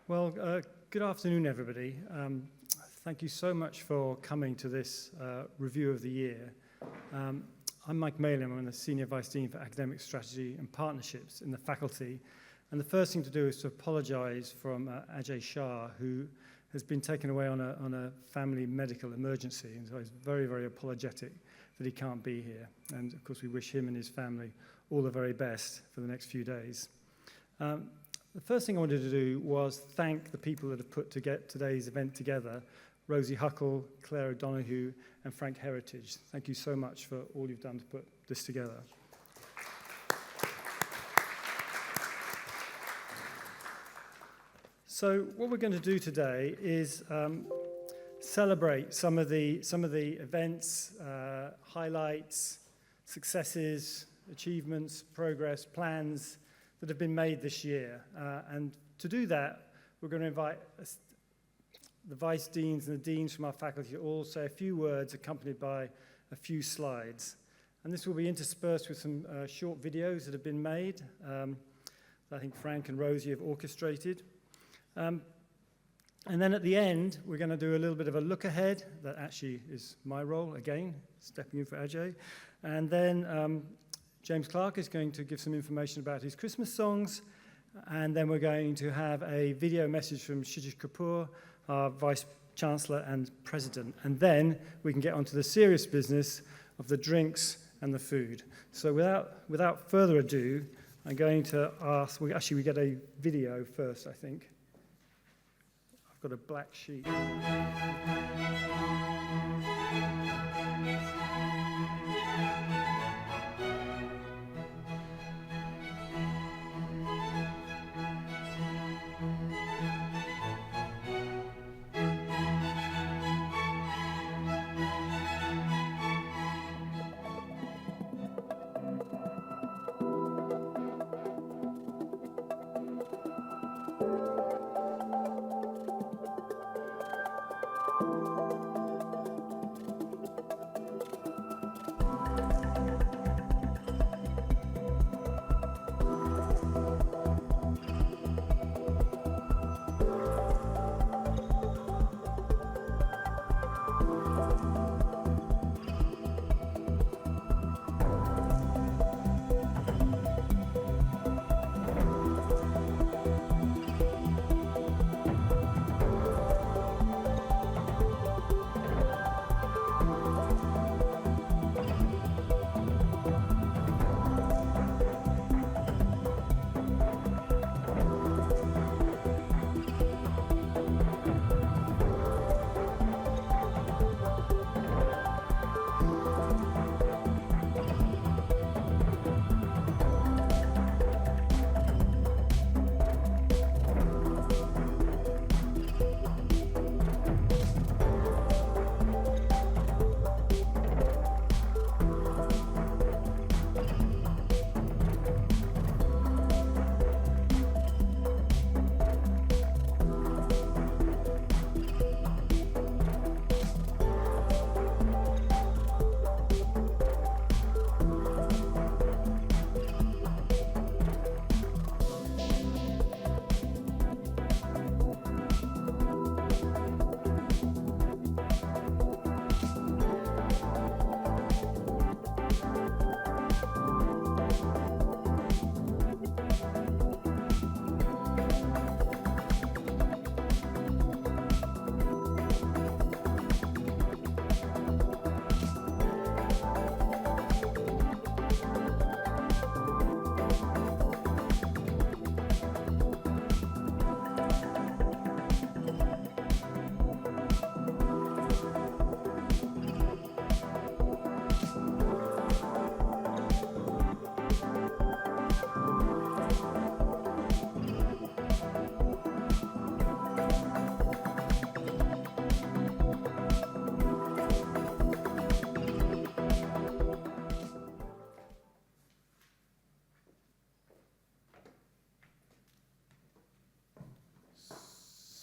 Good afternoon, everybody. Thank you so much for coming to this review of the year. I'm Mike Maylim. I'm the Senior Vice Dean for Academic Strategy and Partnerships in the faculty. And the first thing to do is to apologize from Ajay Shah, who has been taken away on a family medical emergency. And so he's very, very apologetic that he can't be here. And of course, we wish him and his family all the very best for the next few days. The first thing I wanted to do was thank the people that have put today's event together, Rosie Huckle, Claire O'Donoghue, and Frank Heritage. Thank you so much for all you've done to put this together. So what we're going to do today is celebrate some of the events, highlights, successes, achievements, progress, plans that have been made this year. And to do that, we're going to invite the vice deans and the deans from our faculty to all say a few words accompanied by a few slides. And this will be interspersed with some short videos that have been made that I think Frank and Rosie have orchestrated. And then at the end, we're going to do a little bit of a look ahead. That actually is my role, again, stepping in for Ajay. And then James Clark is going to give some information about his Christmas songs, and then we're going to have a video message from Kshitij Kapoor, our Vice Chancellor and President, and then we can get on to the serious business of the drinks and the food. So without further ado, I'm going to ask, we get a video first, I think. I've got a black sheet.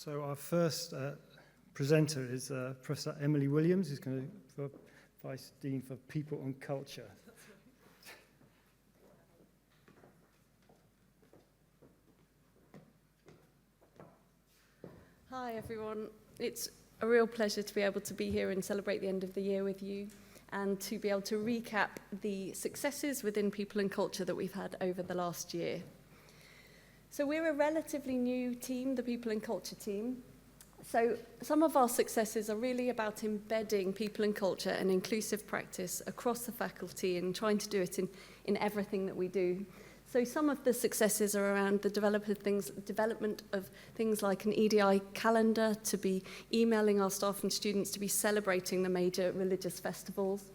So our first presenter is Professor Emily Williams, who's going to be Vice Dean for People and Culture. Hi everyone, it's a real pleasure to be able to be here and celebrate the end of the year with you and to be able to recap the successes within people and culture that we've had over the last year. So we're a relatively new team, the people and culture team. So some of our successes are really about embedding people and culture and inclusive practice across the faculty and trying to do it in everything that we do. So some of the successes are around the development of things like an EDI calendar, to be emailing our staff and students to be celebrating the major religious festivals,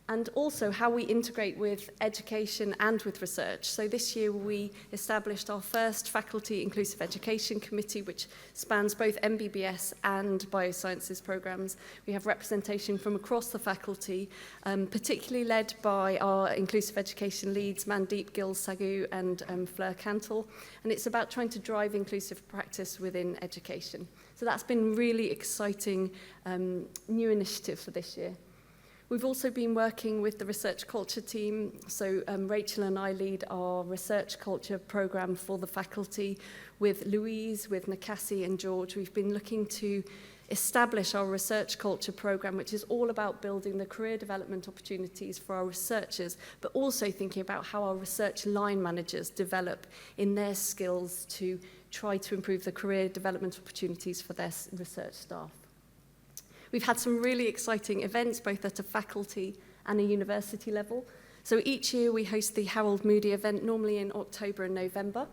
and also how we integrate with education and with research. So this year we established our first Faculty Inclusive Education Committee, which spans both MBBS and biosciences programs. We have representation from across the faculty, particularly led by our inclusive education leads, Mandeep Gill-Sagu and Fleur Cantle. And it's about trying to drive inclusive practice within education. So that's been really exciting new initiative for this year. We've also been working with the research culture team. So Rachel and I lead our research culture program for the faculty. With Louise, with Nakasi and George, we've been looking to establish our research culture program, which is all about building the career development opportunities for our researchers, but also thinking about how our research line managers develop in their skills to try to improve the career development opportunities for their research staff. We've had some really exciting events, both at a faculty and a university level. So each year we host the Harold Moody event, normally in October and November.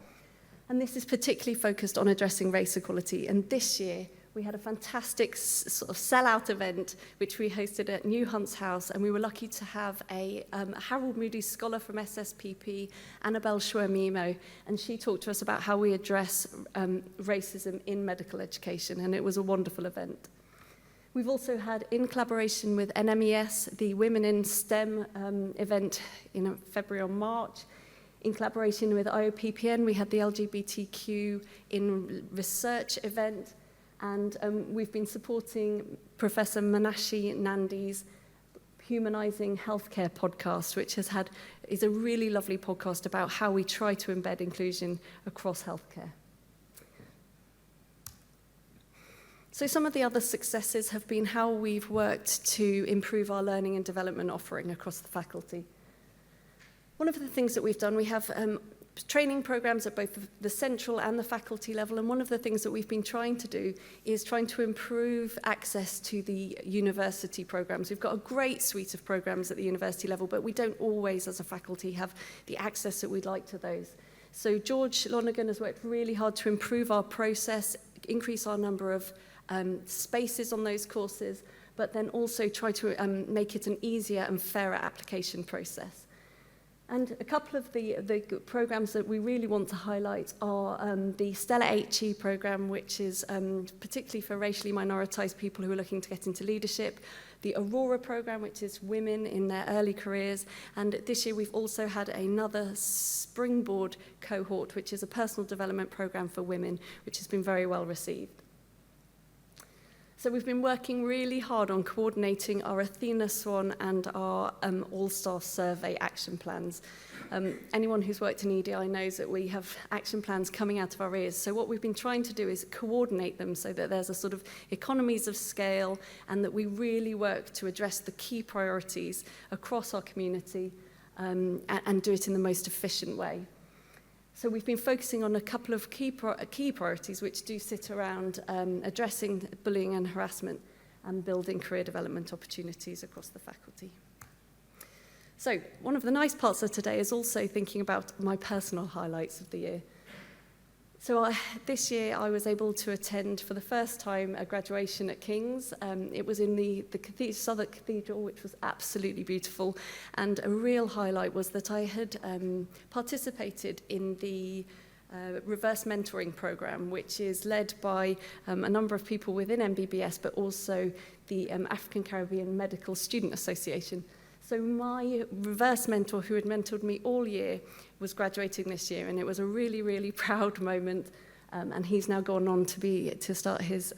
And this is particularly focused on addressing race equality. And this year we had a fantastic sort of sellout event, which we hosted at New Hunt's House. And we were lucky to have a Harold Moody scholar from SSPP, Annabelle Shuamimo. And she talked to us about how we address racism in medical education. And it was a wonderful event. We've also had, in collaboration with NMES, the Women in STEM event in February or March. In collaboration with IOPPN, we had the LGBTQ in Research event. And we've been supporting Professor Manashi Nandi's Humanizing Healthcare podcast, which is a really lovely podcast about how we try to embed inclusion across healthcare. So some of the other successes have been how we've worked to improve our learning and development offering across the faculty. One of the things that we've done, we have training programs at both the central and the faculty level, and one of the things that we've been trying to do is trying to improve access to the university programs. We've got a great suite of programs at the university level, but we don't always, as a faculty, have the access that we'd like to those. So George Lonergan has worked really hard to improve our process, increase our number of spaces on those courses, but then also try to make it an easier and fairer application process. And a couple of the programs that we really want to highlight are the Stella HE program, which is particularly for racially minoritized people who are looking to get into leadership, the Aurora program, which is women in their early careers, and this year we've also had another Springboard cohort, which is a personal development program for women, which has been very well received. So we've been working really hard on coordinating our Athena Swan and our All-Star Survey action plans. Anyone who's worked in EDI knows that we have action plans coming out of our ears. So what we've been trying to do is coordinate them so that there's a sort of economies of scale and that we really work to address the key priorities across our community and do it in the most efficient way. So we've been focusing on a couple of key priorities which do sit around addressing bullying and harassment and building career development opportunities across the faculty. So one of the nice parts of today is also thinking about my personal highlights of the year. So this year I was able to attend for the first time a graduation at King's. It was in the Southwark Cathedral, which was absolutely beautiful. And a real highlight was that I had participated in the reverse mentoring program, which is led by a number of people within MBBS, but also the African Caribbean Medical Student Association. So my reverse mentor, who had mentored me all year, was graduating this year, and it was a really, really proud moment. And he's now gone on to start his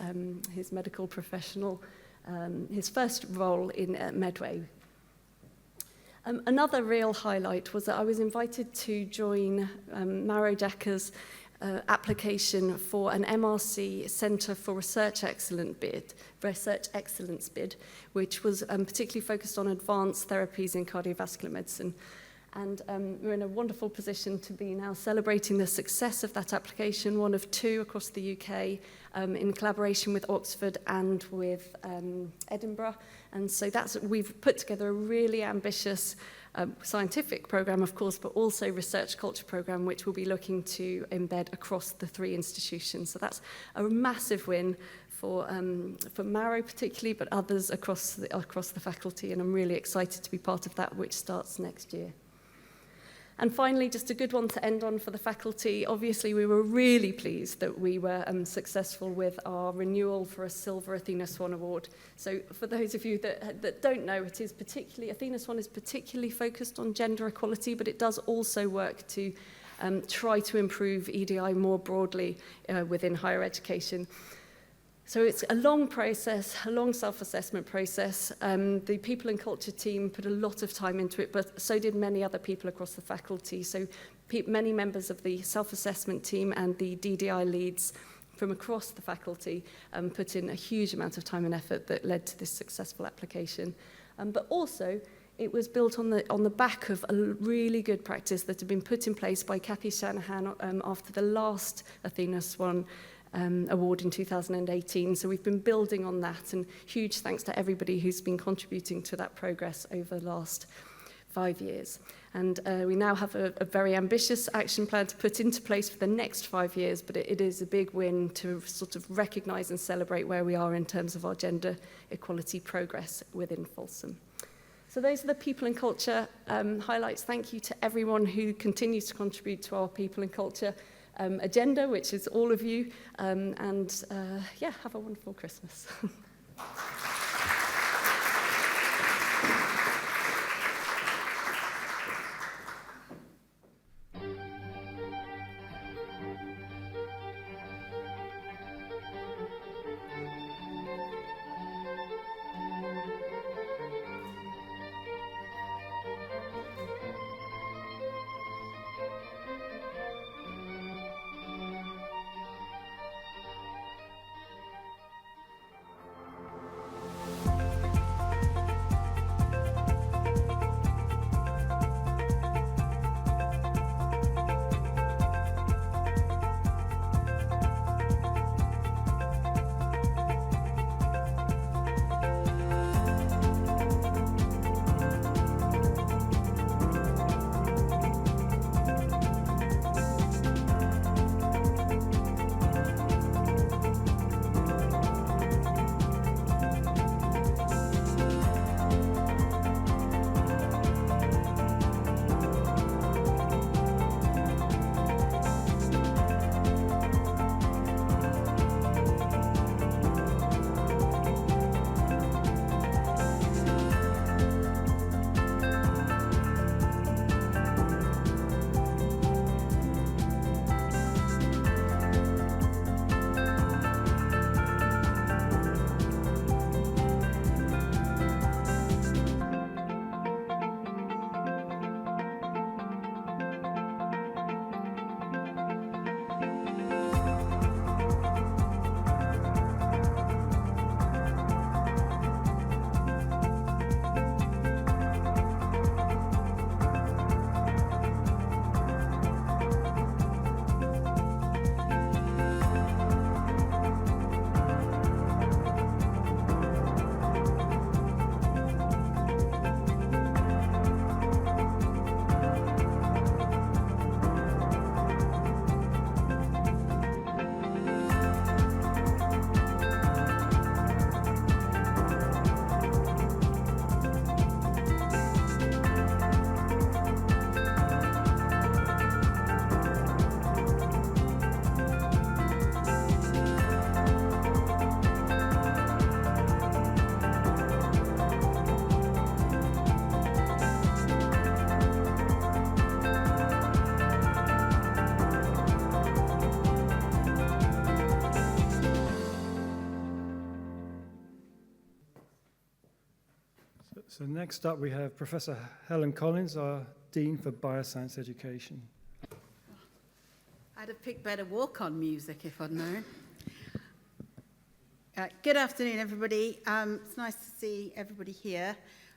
medical professional, his first role in Medway. Another real highlight was that I was invited to join Maro Jacka's application for an MRC Centre for Research Excellence bid, which was particularly focused on advanced therapies in cardiovascular medicine. And we're in a wonderful position to be now celebrating the success of that application, one of 2 across the UK, in collaboration with Oxford and with Edinburgh. And so we've put together a really ambitious scientific programme, of course, but also research culture programme, which we'll be looking to embed across the 3 institutions. So that's a massive win for Marrow particularly, but others across the faculty, and I'm really excited to be part of that, which starts next year. And finally, just a good one to end on for the faculty. Obviously, we were really pleased that we were successful with our renewal for a Silver Athena Swan Award. So for those of you that don't know, it is particularly, Athena Swan is particularly focused on gender equality, but it does also work to try to improve EDI more broadly within higher education. So it's a long process, a long self-assessment process. The people and culture team put a lot of time into it, but so did many other people across the faculty. So many members of the self-assessment team and the DDI leads from across the faculty put in a huge amount of time and effort that led to this successful application. But also, it was built on the back of a really good practice that had been put in place by Cathy Shanahan after the last Athena Swan award in 2018. So we've been building on that, and huge thanks to everybody who's been contributing to that progress over the last 5 years. And we now have a very ambitious action plan to put into place for the next 5 years, but it is a big win to sort of recognise and celebrate where we are in terms of our gender equality progress within FoLSM. So those are the people and culture highlights. Thank you to everyone who continues to contribute to our people and culture agenda, which is all of you, yeah, have a wonderful Christmas. So next up we have Professor Helen Collins, our Dean for Bioscience Education. I'd have picked better walk-on music if I'd known. Good afternoon, everybody. It's nice to see everybody here.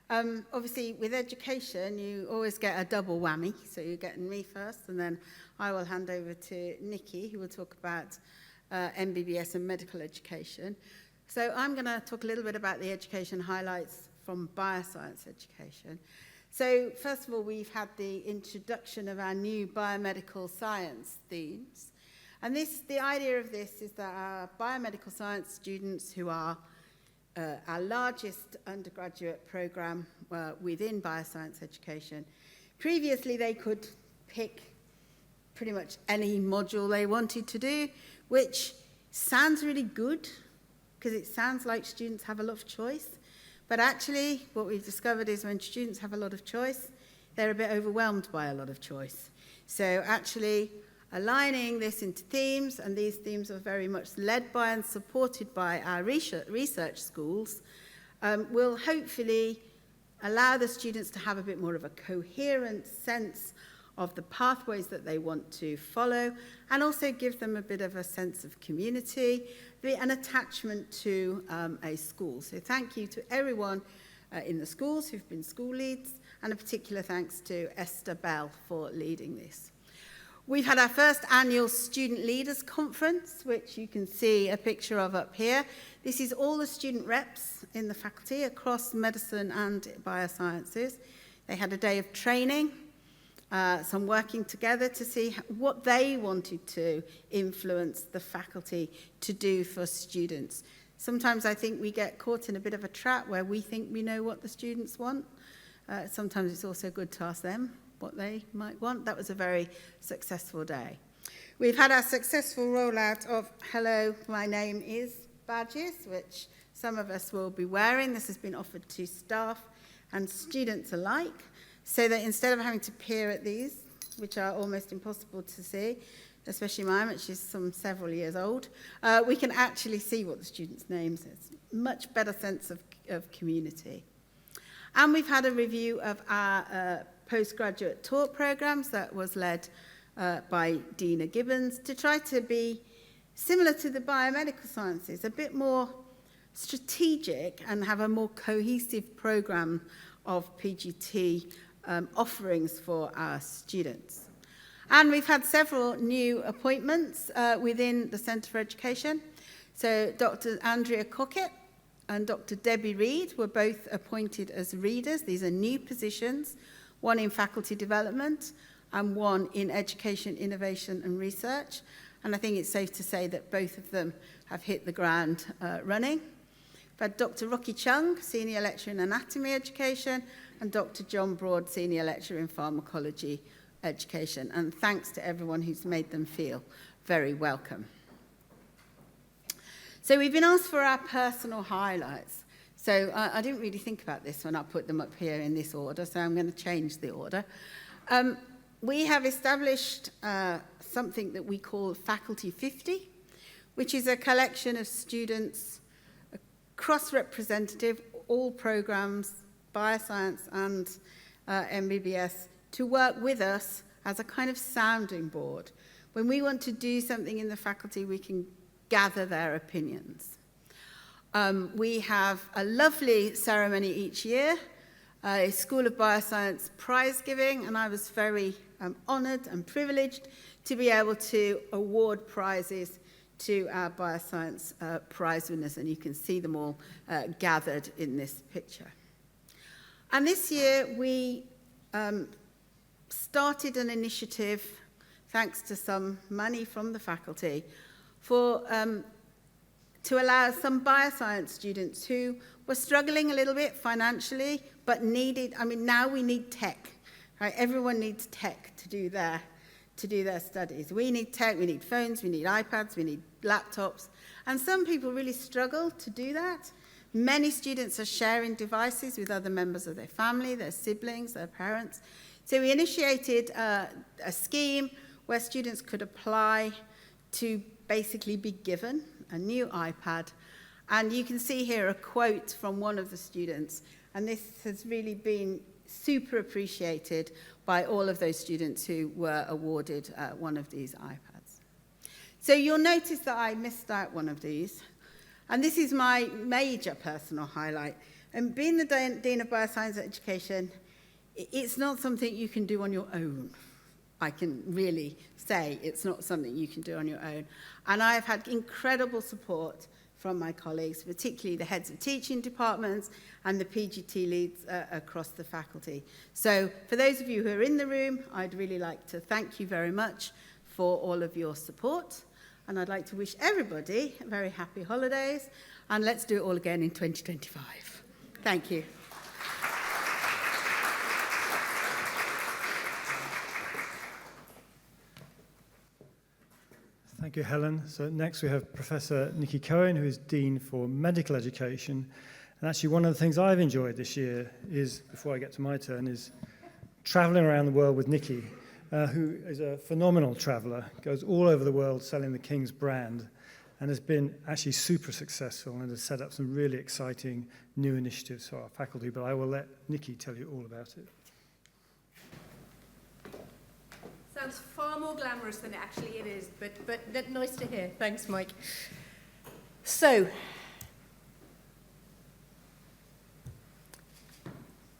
Obviously, with education, you always get a double whammy. So you're getting me first, and then I will hand over to Nikki, who will talk about MBBS and medical education. So I'm going to talk a little bit about the education highlights from bioscience education. So first of all, we've had the introduction of our new biomedical science themes. And the idea of this is that our biomedical science students, who are our largest undergraduate program within bioscience education, previously they could pick pretty much any module they wanted to do, which sounds really good because it sounds like students have a lot of choice. But actually, what we've discovered is when students have a lot of choice, they're a bit overwhelmed by a lot of choice. So actually, aligning this into themes, and these themes are very much led by and supported by our research schools, will hopefully allow the students to have a bit more of a coherent sense of the pathways that they want to follow, and also give them a bit of a sense of community, an attachment to a school. So thank you to everyone in the schools who've been school leads, and a particular thanks to Esther Bell for leading this. We've had our first annual Student Leaders Conference, which you can see a picture of up here. This is all the student reps in the faculty across medicine and biosciences. They had a day of training, some working together to see what they wanted to influence the faculty to do for students. Sometimes I think we get caught in a bit of a trap where we think we know what the students want. Sometimes it's also good to ask them what they might want. That was a very successful day. We've had our successful rollout of Hello, My Name Is badges, which some of us will be wearing. This has been offered to staff and students alike, so that instead of having to peer at these, which are almost impossible to see, especially mine, which is several years old, we can actually see what the students' names is. Much better sense of community. And we've had a review of our postgraduate taught programs that was led by Dina Gibbons to try to be similar to the biomedical sciences, a bit more strategic and have a more cohesive program of PGT offerings for our students. And we've had several new appointments within the Centre for Education. So Dr. Andrea Cockett and Dr. Debbie Reed were both appointed as readers. These are new positions, one in faculty development and one in education, innovation and research. And I think it's safe to say that both of them have hit the ground running. But Dr. Rocky Chung, Senior Lecturer in Anatomy Education, and Dr. John Broad, Senior Lecturer in Pharmacology Education. And thanks to everyone who's made them feel very welcome. So we've been asked for our personal highlights. So I didn't really think about this when I put them up here in this order, so I'm going to change the order. We have established something that we call Faculty 50, which is a collection of students, cross-representative, all programs, bioscience and MBBS, to work with us as a kind of sounding board. When we want to do something in the faculty, we can gather their opinions. We have a lovely ceremony each year, a School of Bioscience prize giving, and I was very honoured and privileged to be able to award prizes to our bioscience prize winners, and you can see them all gathered in this picture. And this year we started an initiative, thanks to some money from the faculty, to allow some bioscience students who were struggling a little bit financially, but now we need tech, right? Everyone needs tech to do their studies. We need tech, we need phones, we need iPads, we need laptops. And some people really struggle to do that. Many students are sharing devices with other members of their family, their siblings, their parents. So we initiated a scheme where students could apply to basically be given a new iPad. And you can see here a quote from one of the students. And this has really been super appreciated by all of those students who were awarded one of these iPads. So you'll notice that I missed out one of these. And this is my major personal highlight. And being the Dean of Bioscience Education, it's not something you can do on your own. I can really say it's not something you can do on your own. And I've had incredible support from my colleagues, particularly the heads of teaching departments and the PGT leads across the faculty. So for those of you who are in the room, I'd really like to thank you very much for all of your support. And I'd like to wish everybody very happy holidays. And let's do it all again in 2025. Thank you. Thank you, Helen. So next we have Professor Nikki Cohen, who is Dean for Medical Education. And actually one of the things I've enjoyed this year is, before I get to my turn, is traveling around the world with Nikki, who is a phenomenal traveller, goes all over the world selling the King's brand, and has been actually super successful and has set up some really exciting new initiatives for our faculty. But I will let Nikki tell you all about it. Sounds far more glamorous than actually it is, but nice to hear. Thanks, Mike. So,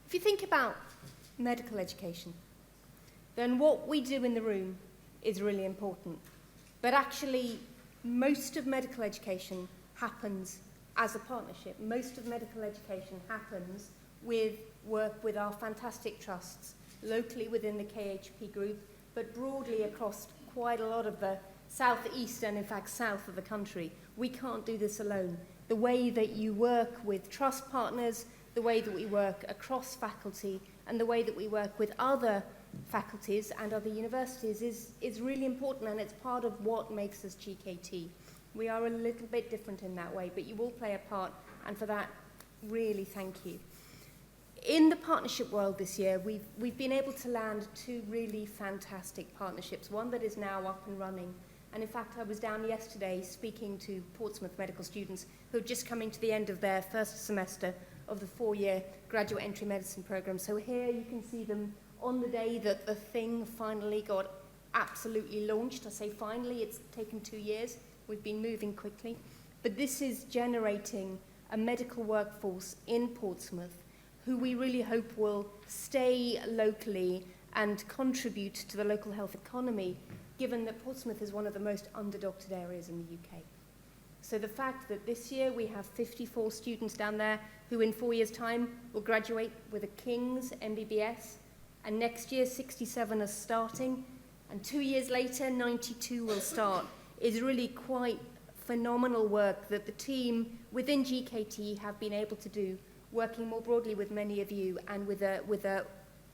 if you think about medical education, then what we do in the room is really important. But actually, most of medical education happens as a partnership. Most of medical education happens with work with our fantastic trusts, locally within the KHP group, but broadly across quite a lot of the southeast and in fact south of the country. We can't do this alone. The way that you work with trust partners, the way that we work across faculty, and the way that we work with other faculties and other universities is really important, and it's part of what makes us GKT. We are a little bit different in that way, but you all play a part, and for that, really thank you. In the partnership world this year, we've been able to land two really fantastic partnerships, one that is now up and running. And in fact, I was down yesterday speaking to Portsmouth medical students who are just coming to the end of their first semester of the 4-year graduate entry medicine program. So here you can see them on the day that the thing finally got absolutely launched. I say finally, it's taken 2 years. We've been moving quickly. But this is generating a medical workforce in Portsmouth who we really hope will stay locally and contribute to the local health economy, given that Portsmouth is one of the most under-doctored areas in the UK. So the fact that this year we have 54 students down there who in 4 years' time will graduate with a King's MBBS, and next year 67 are starting, and 2 years later 92 will start, is really quite phenomenal work that the team within GKT have been able to do, working more broadly with many of you and with a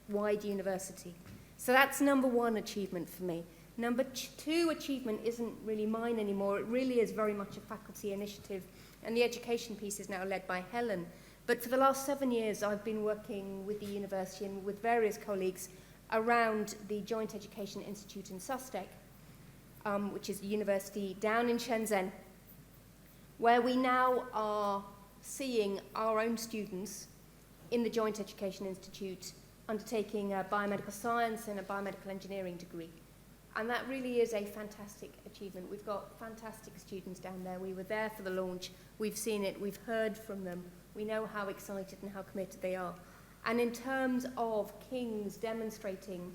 wide university. So that's number one achievement for me. Number two achievement isn't really mine anymore. It really is very much a faculty initiative, and the education piece is now led by Helen. But for the last 7 years, I've been working with the university and with various colleagues around the Joint Education Institute in Sussex, which is a university down in Shenzhen, where we now are seeing our own students in the Joint Education Institute undertaking a biomedical science and a biomedical engineering degree. And that really is a fantastic achievement. We've got fantastic students down there. We were there for the launch. We've seen it. We've heard from them. We know how excited and how committed they are. And in terms of King's demonstrating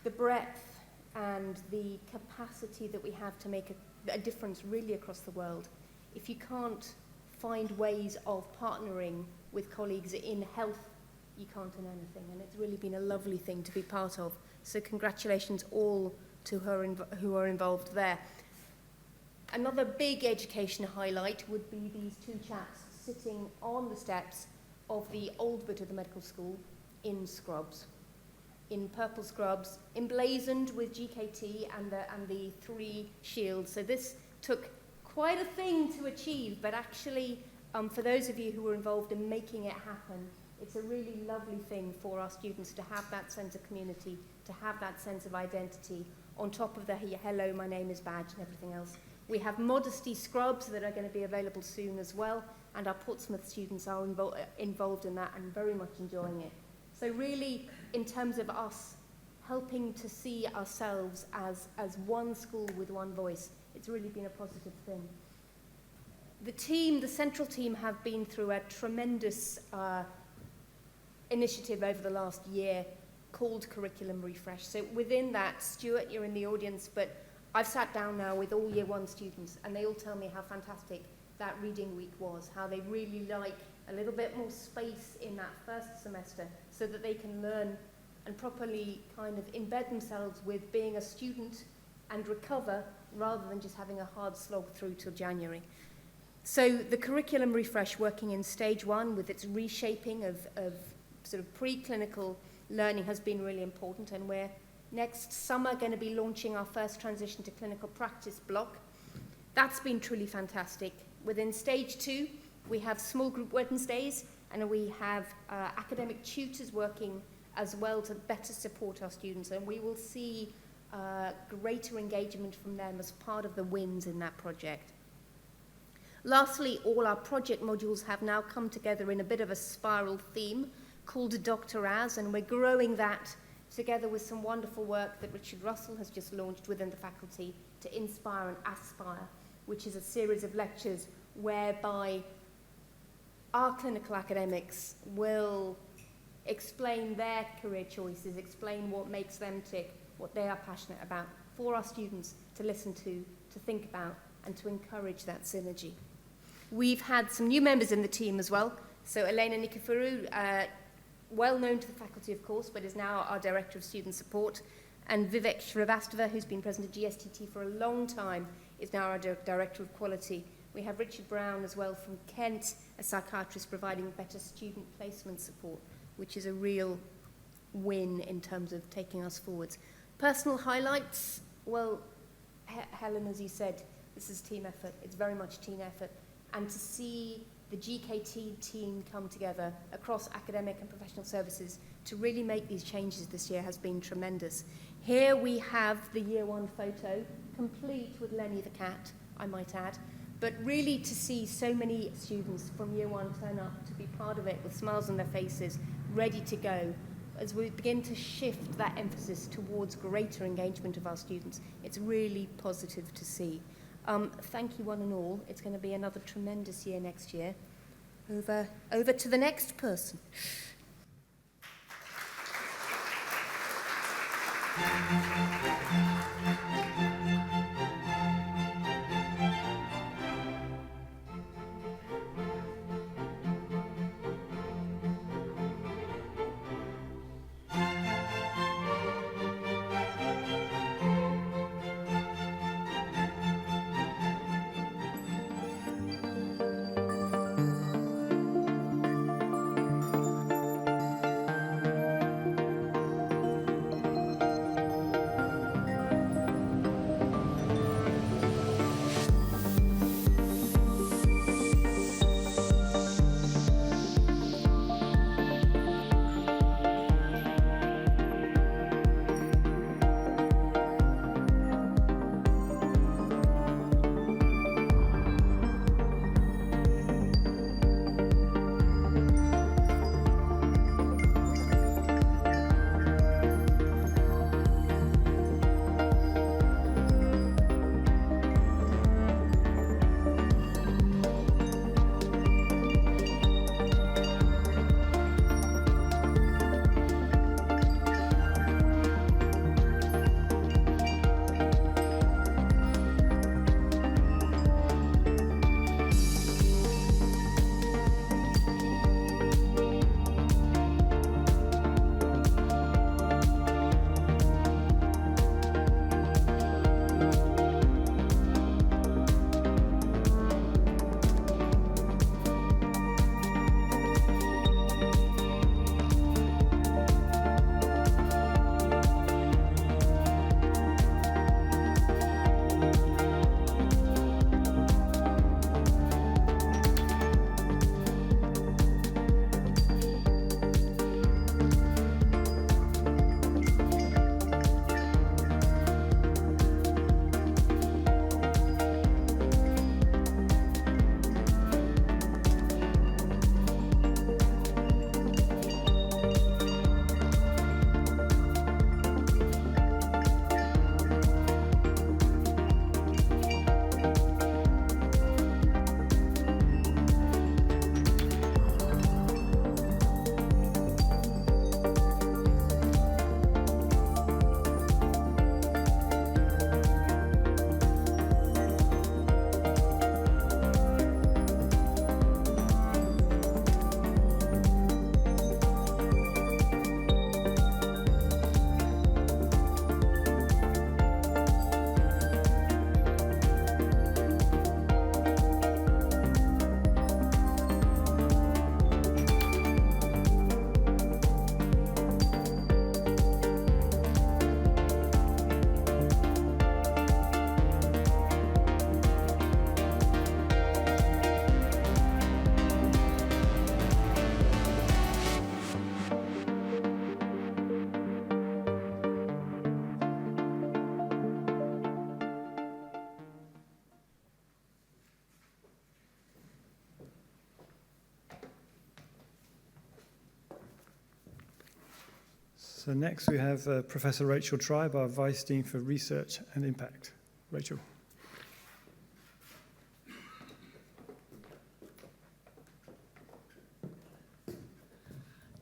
the breadth and the capacity that we have to make a difference really across the world, if you can't find ways of partnering with colleagues in health, you can't do anything. And it's really been a lovely thing to be part of. So congratulations all to her who are involved there. Another big education highlight would be these two chaps sitting on the steps of the old bit of the medical school in scrubs, in purple scrubs, emblazoned with GKT and the 3 shields. So this took quite a thing to achieve, but actually, for those of you who were involved in making it happen, it's a really lovely thing for our students to have that sense of community, to have that sense of identity, on top of the hello, my name is badge and everything else. We have modesty scrubs that are going to be available soon as well, and our Portsmouth students are involved in that and very much enjoying it. So really, in terms of us helping to see ourselves as one school with one voice. It's really been a positive thing. The central team, have been through a tremendous initiative over the last year called Curriculum Refresh. So within that, Stuart, you're in the audience, but I've sat down now with all Year 1 students, and they all tell me how fantastic that reading week was, how they really like a little bit more space in that first semester so that they can learn and properly kind of embed themselves with being a student and recover rather than just having a hard slog through till January. So the curriculum refresh, working in stage 1 with its reshaping of sort of preclinical learning, has been really important, and we're next summer going to be launching our first transition to clinical practice block. That's been truly fantastic. Within stage 2, we have small group Wednesdays, and we have academic tutors working as well to better support our students, and we will see greater engagement from them as part of the wins in that project. Lastly, all our project modules have now come together in a bit of a spiral theme called Dr. As, and we're growing that together with some wonderful work that Richard Russell has just launched within the faculty to Inspire and Aspire, which is a series of lectures whereby our clinical academics will explain their career choices, explain what makes them tick, what they are passionate about, for our students to listen to think about, and to encourage that synergy. We've had some new members in the team as well. So Elena Nikiforu, well known to the faculty, of course, but is now our Director of Student Support. And Vivek Shrivastava, who's been present at GSTT for a long time, is now our Director of Quality. We have Richard Brown as well from Kent, a psychiatrist providing better student placement support, which is a real win in terms of taking us forwards. Personal highlights, well, Helen, as you said, this is team effort. It's very much team effort. And to see the GKT team come together across academic and professional services to really make these changes this year has been tremendous. Here we have the Year 1 photo, complete with Lenny the cat, I might add, but really to see so many students from Year 1 turn up to be part of it with smiles on their faces, ready to go. As we begin to shift that emphasis towards greater engagement of our students, it's really positive to see. Thank you one and all. It's going to be another tremendous year next year. Over to the next person. So next we have Professor Rachel Tribe, our Vice Dean for Research and Impact. Rachel.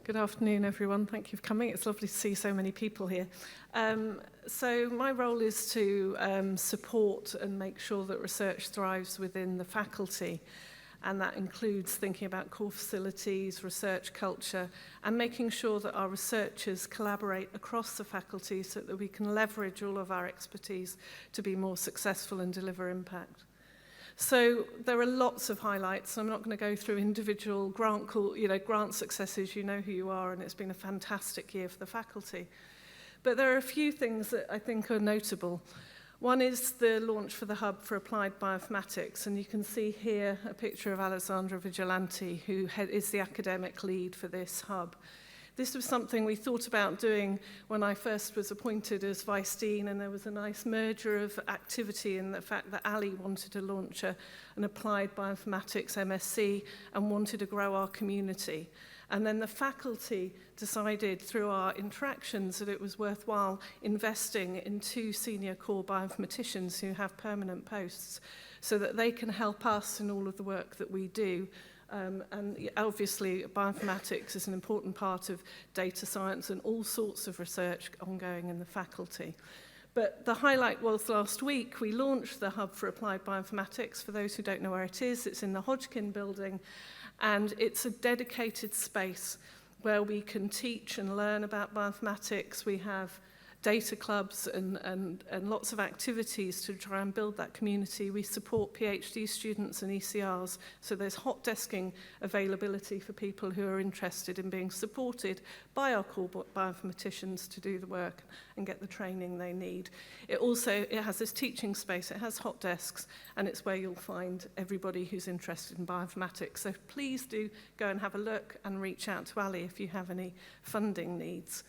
Good afternoon, everyone. Thank you for coming. It's lovely to see so many people here. So my role is to support and make sure that research thrives within the faculty. And that includes thinking about core facilities, research culture, and making sure that our researchers collaborate across the faculty so that we can leverage all of our expertise to be more successful and deliver impact. So there are lots of highlights. I'm not going to go through individual grant successes. You know who you are, and it's been a fantastic year for the faculty. But there are a few things that I think are notable. One is the launch for the Hub for Applied Bioinformatics, and you can see here a picture of Alessandra Vigilante, who is the academic lead for this hub. This was something we thought about doing when I first was appointed as Vice Dean, and there was a nice merger of activity in the fact that Ali wanted to launch an Applied Bioinformatics MSc and wanted to grow our community. And then the faculty decided through our interactions that it was worthwhile investing in 2 senior core bioinformaticians who have permanent posts so that they can help us in all of the work that we do. And obviously, bioinformatics is an important part of data science and all sorts of research ongoing in the faculty. But the highlight was last week, we launched the Hub for Applied Bioinformatics. For those who don't know where it is, it's in the Hodgkin building, and it's a dedicated space where we can teach and learn about bioinformatics. We have data clubs and lots of activities to try and build that community. We support PhD students and ECRs, so there's hot desking availability for people who are interested in being supported by our core bioinformaticians to do the work and get the training they need. It has this teaching space, it has hot desks, and it's where you'll find everybody who's interested in bioinformatics. So please do go and have a look and reach out to Ali if you have any funding needs.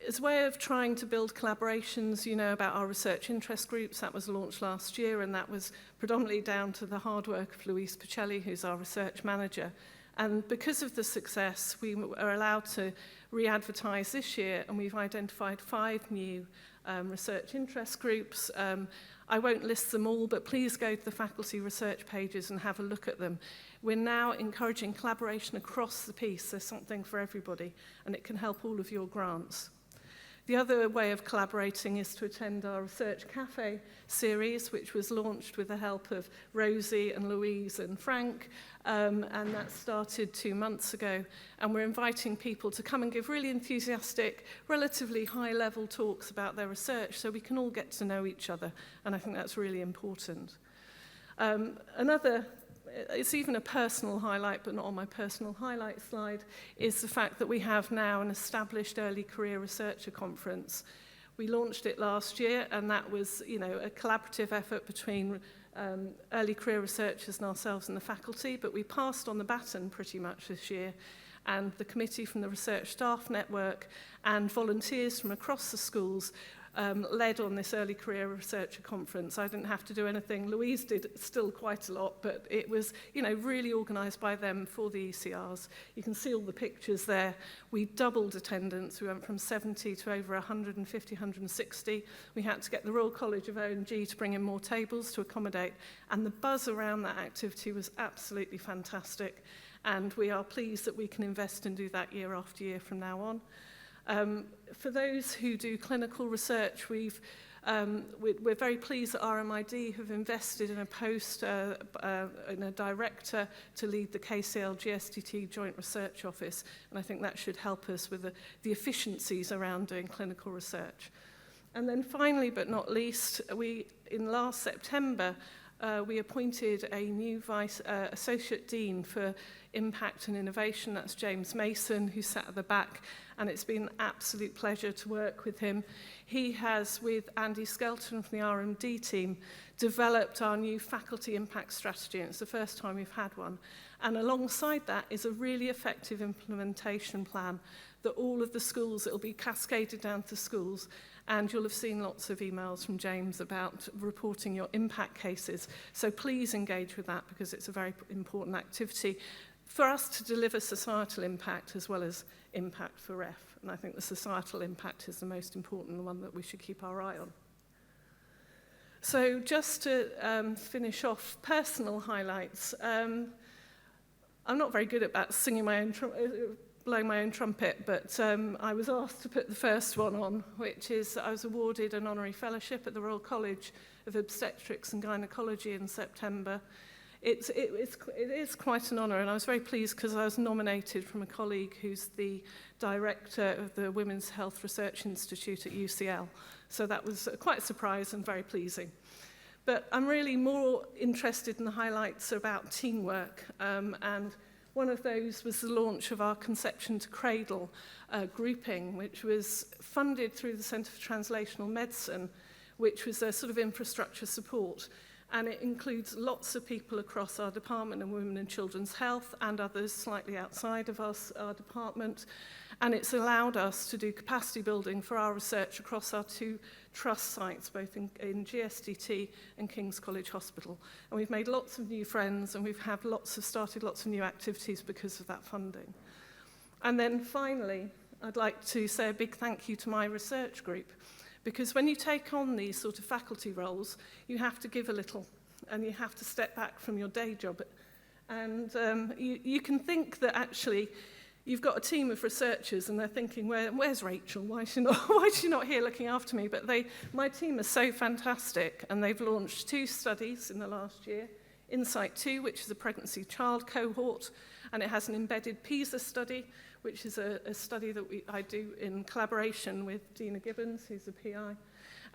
As a way of trying to build collaborations, you know about our research interest groups. That was launched last year, and that was predominantly down to the hard work of Louise Pacelli, who's our research manager. And because of the success, we are allowed to re-advertise this year, and we've identified 5 new research interest groups. I won't list them all, but please go to the faculty research pages and have a look at them. We're now encouraging collaboration across the piece. There's something for everybody, and it can help all of your grants. The other way of collaborating is to attend our Research Cafe series, which was launched with the help of Rosie and Louise and Frank, and that started 2 months ago. And we're inviting people to come and give really enthusiastic, relatively high-level talks about their research so we can all get to know each other, and I think that's really important. It's even a personal highlight, but not on my personal highlight slide, is the fact that we have now an established early career researcher conference. We launched it last year, and that was, a collaborative effort between early career researchers and ourselves and the faculty, but we passed on the baton pretty much this year, and the committee from the Research Staff Network and volunteers from across the schools led on this early career researcher conference. I didn't have to do anything. Louise did still quite a lot, but it was, really organised by them for the ECRs. You can see all the pictures there. We doubled attendance. We went from 70 to over 150, 160. We had to get the Royal College of O&G to bring in more tables to accommodate, and the buzz around that activity was absolutely fantastic, and we are pleased that we can invest and do that year after year from now on. For those who do clinical research, we're very pleased that RMID have invested in a post, in a director to lead the KCL GSTT Joint Research Office, and I think that should help us with the efficiencies around doing clinical research. And then finally, but not least, in last September, we appointed a new Associate Dean for Impact and Innovation. That's James Mason, who sat at the back, and it's been an absolute pleasure to work with him. He has, with Andy Skelton from the R&D team, developed our new faculty impact strategy, and it's the first time we've had one. And alongside that is a really effective implementation plan that all of the schools, it'll be cascaded down to schools, and you'll have seen lots of emails from James about reporting your impact cases. So please engage with that because it's a very important activity. for us to deliver societal impact as well as impact for REF. And I think the societal impact is the most important one that we should keep our eye on. So just to finish off personal highlights, I'm not very good at singing my own blowing my own trumpet, but I was asked to put the first one on, which is I was awarded an honorary fellowship at the Royal College of Obstetrics and Gynecology in September. It is quite an honour, and I was very pleased because I was nominated from a colleague who's the director of the Women's Health Research Institute at UCL. So that was quite a surprise and very pleasing. But I'm really more interested in the highlights about teamwork, and one of those was the launch of our Conception to Cradle grouping, which was funded through the Centre for Translational Medicine, which was a sort of infrastructure support. And it includes lots of people across our Department of Women and Children's Health and others slightly outside of our department. And it's allowed us to do capacity building for our research across our 2 trust sites, both in GSDT and King's College Hospital. And we've made lots of new friends, and we've started lots of new activities because of that funding. And then finally, I'd like to say a big thank you to my research group, because when you take on these sort of faculty roles, you have to give a little, and you have to step back from your day job. And you can think that actually you've got a team of researchers and they're thinking, where's Rachel? Why is she not here looking after me? But my team is so fantastic, and they've launched 2 studies in the last year. Insight 2, which is a pregnancy child cohort, and it has an embedded PISA study, which is a study that I do in collaboration with Dina Gibbons, who's a PI.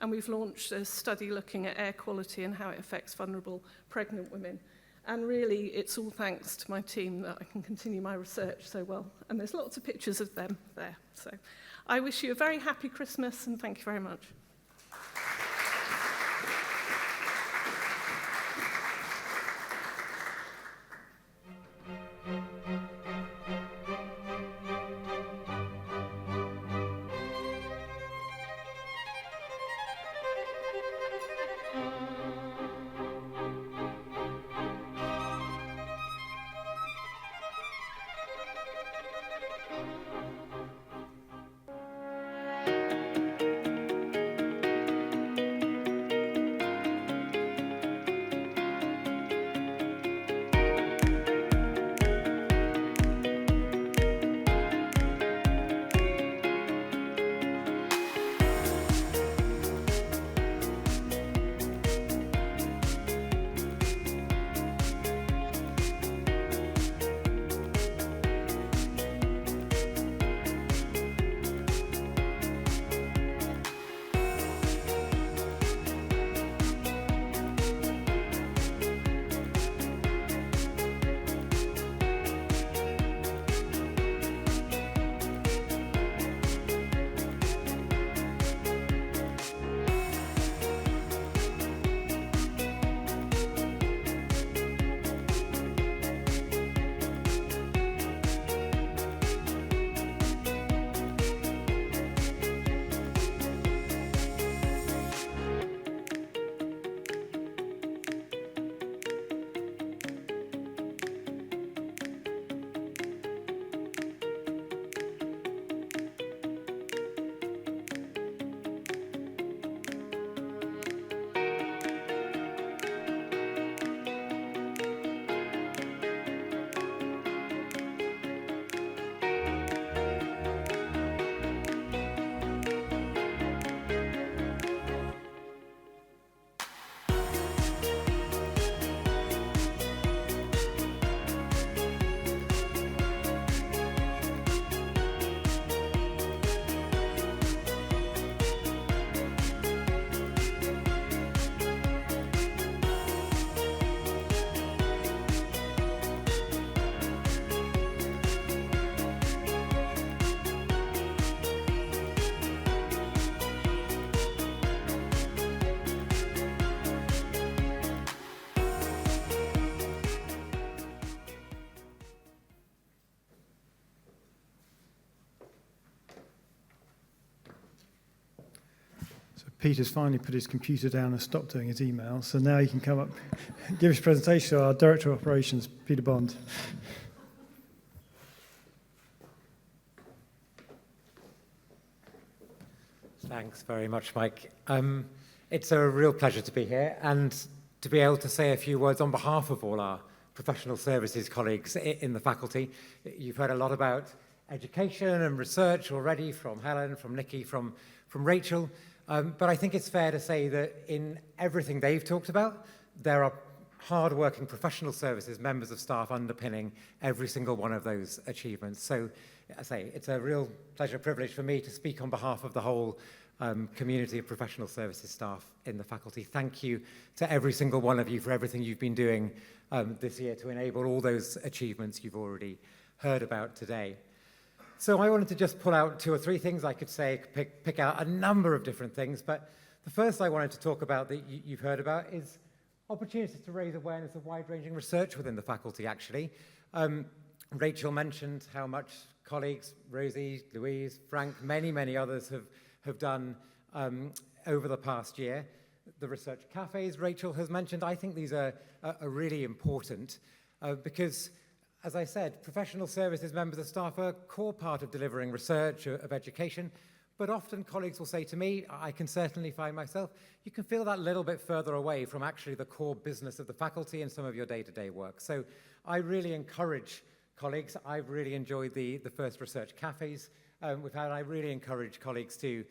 And we've launched a study looking at air quality and how it affects vulnerable pregnant women. And really, it's all thanks to my team that I can continue my research so well. And there's lots of pictures of them there. So I wish you a very happy Christmas, and thank you very much. Peter's finally put his computer down and stopped doing his email, so now he can come up and give his presentation to our Director of Operations, Peter Bond. Thanks very much, Mike. It's a real pleasure to be here and to be able to say a few words on behalf of all our professional services colleagues in the faculty. You've heard a lot about education and research already from Helen, from Nikki, from Rachel, but I think it's fair to say that in everything they've talked about, there are hard-working professional services members of staff underpinning every single one of those achievements. So, I say, it's a real pleasure, privilege for me to speak on behalf of the whole community of professional services staff in the faculty. Thank you to every single one of you for everything you've been doing this year to enable all those achievements you've already heard about today. So I wanted to just pull out 2 or 3 things I could say, pick out a number of different things, but the first I wanted to talk about that you've heard about is opportunities to raise awareness of wide-ranging research within the faculty, actually. Rachel mentioned how much colleagues, Rosie, Louise, Frank, many others have done over the past year. The research cafes Rachel has mentioned, I think these are really important because, as I said, professional services members of staff are a core part of delivering research, of education, but often colleagues will say to me, I can certainly find myself, you can feel that little bit further away from actually the core business of the faculty and some of your day-to-day work. So I really encourage colleagues, I've really enjoyed the first research cafes we've had. I really encourage colleagues to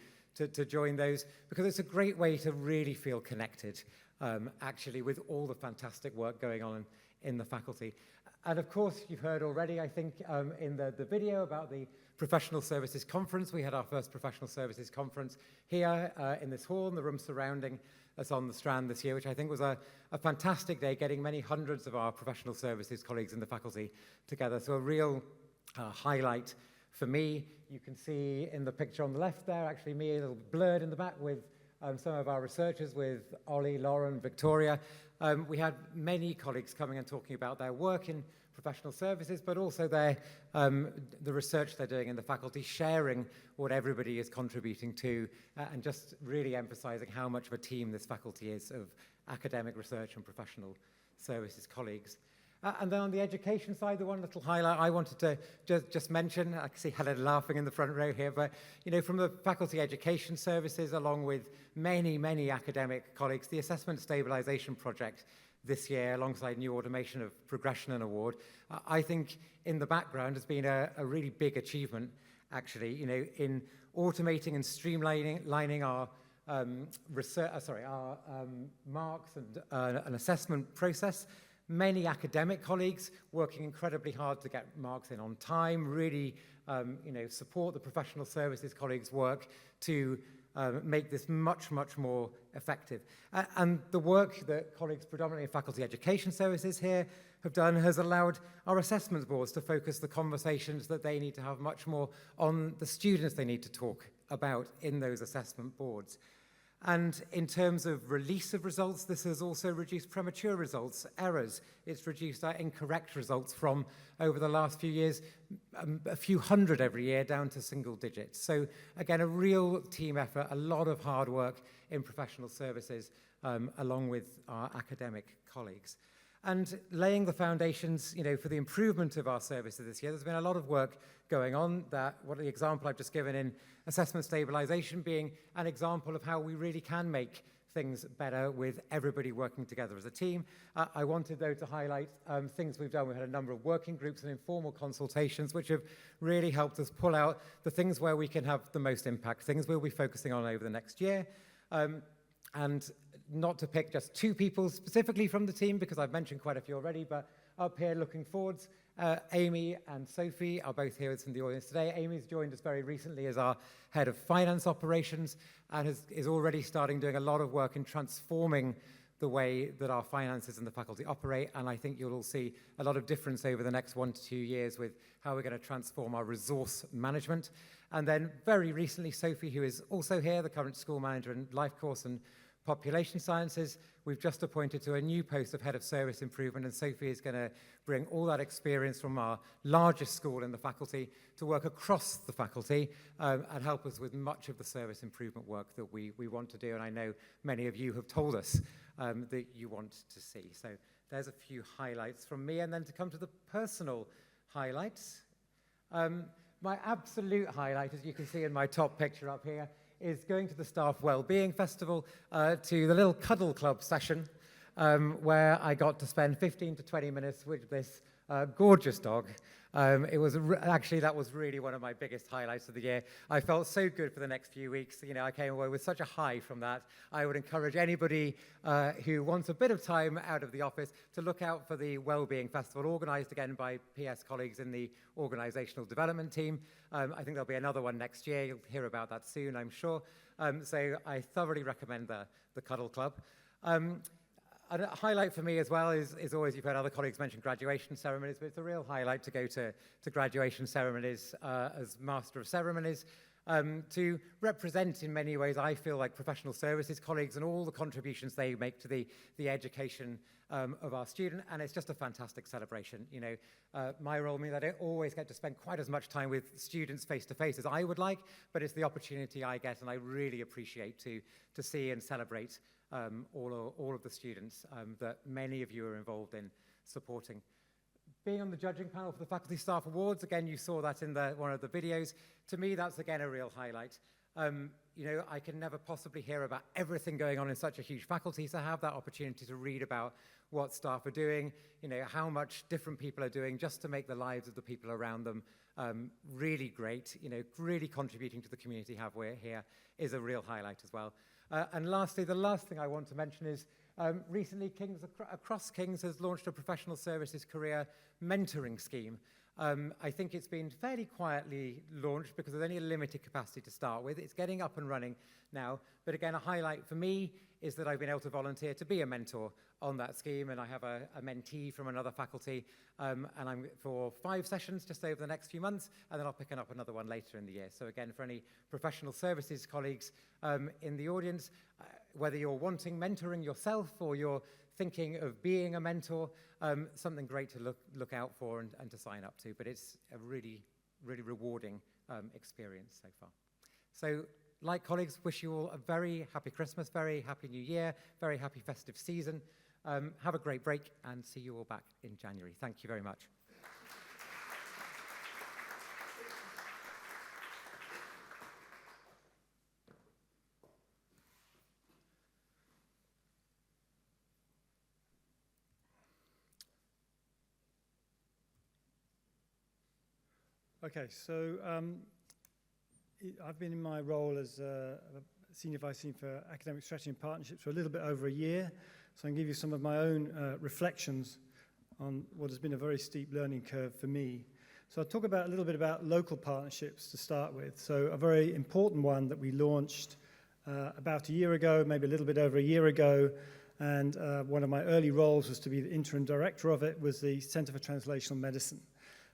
join those because it's a great way to really feel connected actually with all the fantastic work going on in the faculty. And of course, you've heard already, I think, in the video about the Professional Services Conference. We had our first Professional Services Conference here in this hall, in the room surrounding us on the Strand this year, which I think was a fantastic day, getting many hundreds of our professional services colleagues in the faculty together. So a real highlight for me. You can see in the picture on the left there, actually me a little blurred in the back with some of our researchers, with Ollie, Lauren, Victoria. We had many colleagues coming and talking about their work in professional services, but also the research they're doing in the faculty, sharing what everybody is contributing to, and just really emphasizing how much of a team this faculty is of academic research and professional services colleagues. And then on the education side, the one little highlight I wanted to just mention, I can see Helen laughing in the front row here, but from the faculty education services, along with many academic colleagues, the Assessment Stabilisation Project this year, alongside New Automation of Progression and Award, I think in the background has been a really big achievement, actually, in automating and streamlining our marks and an assessment process. Many academic colleagues working incredibly hard to get marks in on time, really support the professional services colleagues' work to make this much more effective. And the work that colleagues predominantly in faculty education services here have done has allowed our assessment boards to focus the conversations that they need to have much more on the students they need to talk about in those assessment boards. And in terms of release of results, this has also reduced premature results, errors. It's reduced our incorrect results from, over the last few years, a few hundred every year down to single digits. So again, a real team effort, a lot of hard work in professional services, along with our academic colleagues. And laying the foundations, for the improvement of our services this year, there's been a lot of work going on. What the example I've just given in assessment stabilisation being an example of how we really can make things better with everybody working together as a team. I wanted, though, to highlight things we've done. We've had a number of working groups and informal consultations, which have really helped us pull out the things where we can have the most impact, things we'll be focusing on over the next year. And not to pick just 2 people specifically from the team, because I've mentioned quite a few already, but up here looking forwards, Amy and Sophie are both here in the audience today. Amy's joined us very recently as our head of finance operations and is already starting doing a lot of work in transforming the way that our finances and the faculty operate, and I think you'll all see a lot of difference over the next 1 to 2 years with how we're going to transform our resource management. And then very recently, Sophie, who is also here, the current school manager in Life Course and Population Sciences, we've just appointed to a new post of Head of Service Improvement, and Sophie is going to bring all that experience from our largest school in the faculty to work across the faculty and help us with much of the service improvement work that we want to do, and I know many of you have told us that you want to see. So there's a few highlights from me, and then to come to the personal highlights. My absolute highlight, as you can see in my top picture up here, is going to the Staff Wellbeing Festival, to the little Cuddle Club session, where I got to spend 15 to 20 minutes with this gorgeous dog. It was actually, that was really one of my biggest highlights of the year. I felt so good for the next few weeks. You know, I came away with such a high from that. I would encourage anybody who wants a bit of time out of the office to look out for the Wellbeing Festival, organised again by PS colleagues in the organisational development team. I think there'll be another one next year. You'll hear about that soon, I'm sure. So I thoroughly recommend the Cuddle Club. A highlight for me as well is always, you've heard other colleagues mention graduation ceremonies, but it's a real highlight to go to graduation ceremonies as Master of Ceremonies, to represent in many ways, I feel like, professional services colleagues and all the contributions they make to the education of our student, and it's just a fantastic celebration. You know, my role means I don't always get to spend quite as much time with students face-to-face as I would like, but it's the opportunity I get, and I really appreciate to see and celebrate all of the students that many of you are involved in supporting. Being on the judging panel for the Faculty Staff Awards, again, you saw that in one of the videos. To me, that's again a real highlight. You know, I can never possibly hear about everything going on in such a huge faculty, so have that opportunity to read about what staff are doing, you know, how much different people are doing just to make the lives of the people around them really great, you know, really contributing to the community we're here is a real highlight as well. And lastly, the last thing I want to mention is recently across King's has launched a professional services career mentoring scheme. I think it's been fairly quietly launched because there's only a limited capacity to start with. It's getting up and running now. But again, a highlight for me is that I've been able to volunteer to be a mentor on that scheme, and I have a mentee from another faculty, and I'm for 5 sessions just over the next few months, and then I'll pick up another one later in the year. So again, for any professional services colleagues in the audience, whether you're wanting mentoring yourself or you're thinking of being a mentor, something great to look out for and to sign up to. But it's a really, really rewarding experience so far. So, like colleagues, wish you all a very happy Christmas, very happy New Year, very happy festive season. Have a great break and see you all back in January. Thank you very much. Okay, so I've been in my role as Senior Vice Dean for Academic Strategy and Partnerships for a little bit over a year, so I can give you some of my own reflections on what has been a very steep learning curve for me. So I'll talk a little bit about local partnerships to start with. So a very important one that we launched about a year ago, maybe a little bit over a year ago, and one of my early roles was to be the interim director of it, was the Centre for Translational Medicine.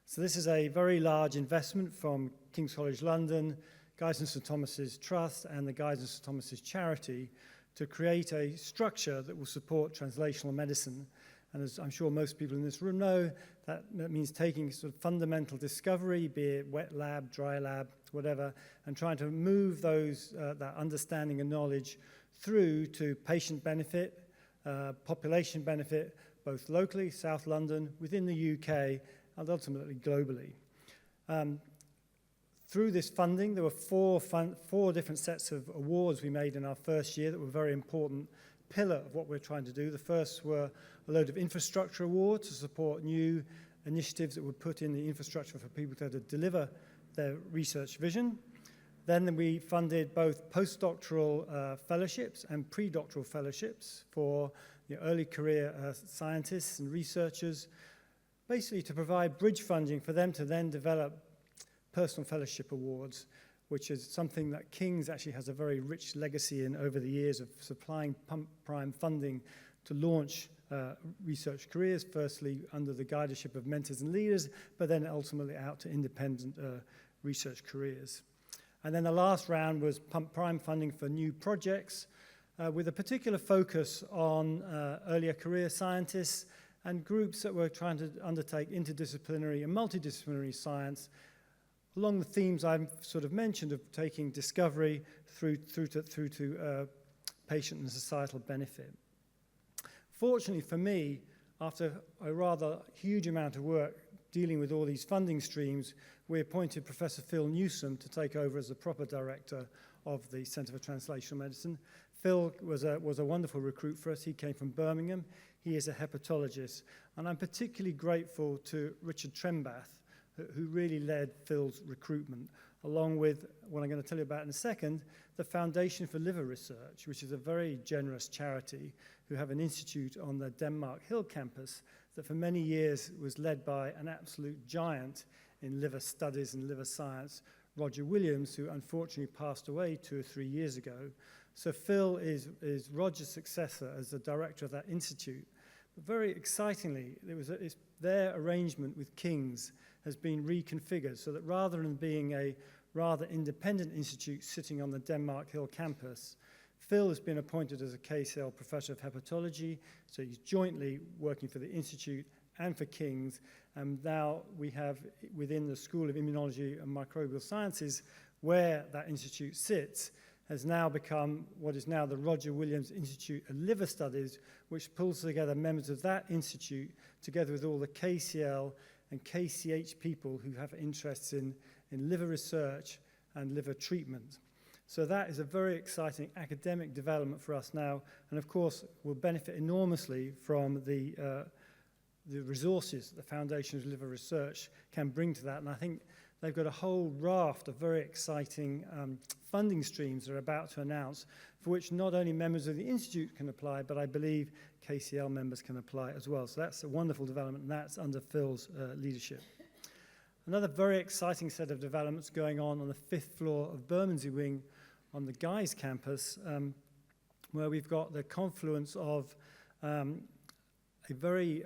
So this is a very large investment from King's College London, Guy's and St Thomas's Trust and the Guy's and St Thomas's Charity to create a structure that will support translational medicine. And as I'm sure most people in this room know, that means taking sort of fundamental discovery, be it wet lab, dry lab, whatever, and trying to move that understanding and knowledge through to patient benefit, population benefit, both locally, South London, within the UK, and ultimately globally. Through this funding, there were four different sets of awards we made in our first year that were a very important pillar of what we're trying to do. The first were a load of infrastructure awards to support new initiatives that would put in the infrastructure for people to deliver their research vision. Then we funded both postdoctoral fellowships and predoctoral fellowships for early career scientists and researchers, basically to provide bridge funding for them to then develop personal fellowship awards, which is something that King's actually has a very rich legacy in over the years of supplying prime funding to launch research careers, firstly under the guidership of mentors and leaders, but then ultimately out to independent research careers. And then the last round was prime funding for new projects with a particular focus on earlier career scientists and groups that were trying to undertake interdisciplinary and multidisciplinary science along the themes I've sort of mentioned of taking discovery through to patient and societal benefit. Fortunately for me, after a rather huge amount of work dealing with all these funding streams, we appointed Professor Phil Newsome to take over as the proper director of the Centre for Translational Medicine. Phil was a wonderful recruit for us. He came from Birmingham. He is a hepatologist. And I'm particularly grateful to Richard Trembath, who really led Phil's recruitment, along with what I'm going to tell you about in a second, the Foundation for Liver Research, which is a very generous charity who have an institute on the Denmark Hill campus that for many years was led by an absolute giant in liver studies and liver science, Roger Williams, who unfortunately passed away 2 or 3 years ago. So Phil is Roger's successor as the director of that institute. But very excitingly, their arrangement with King's has been reconfigured so that rather than being a rather independent institute sitting on the Denmark Hill campus, Phil has been appointed as a KCL Professor of Hepatology, so he's jointly working for the institute and for King's. And now we have within the School of Immunology and Microbial Sciences, where that institute sits, has now become what is now the Roger Williams Institute of Liver Studies, which pulls together members of that institute together with all the KCL and KCH people who have interests in liver research and liver treatment. So that is a very exciting academic development for us now, and of course will benefit enormously from the resources the Foundation for Liver Research can bring to that. And I think they've got a whole raft of very exciting funding streams they're about to announce, for which not only members of the Institute can apply, but I believe KCL members can apply as well. So that's a wonderful development, and that's under Phil's leadership. Another very exciting set of developments going on the 5th floor of Bermondsey Wing on the Guy's campus, where we've got the confluence of a very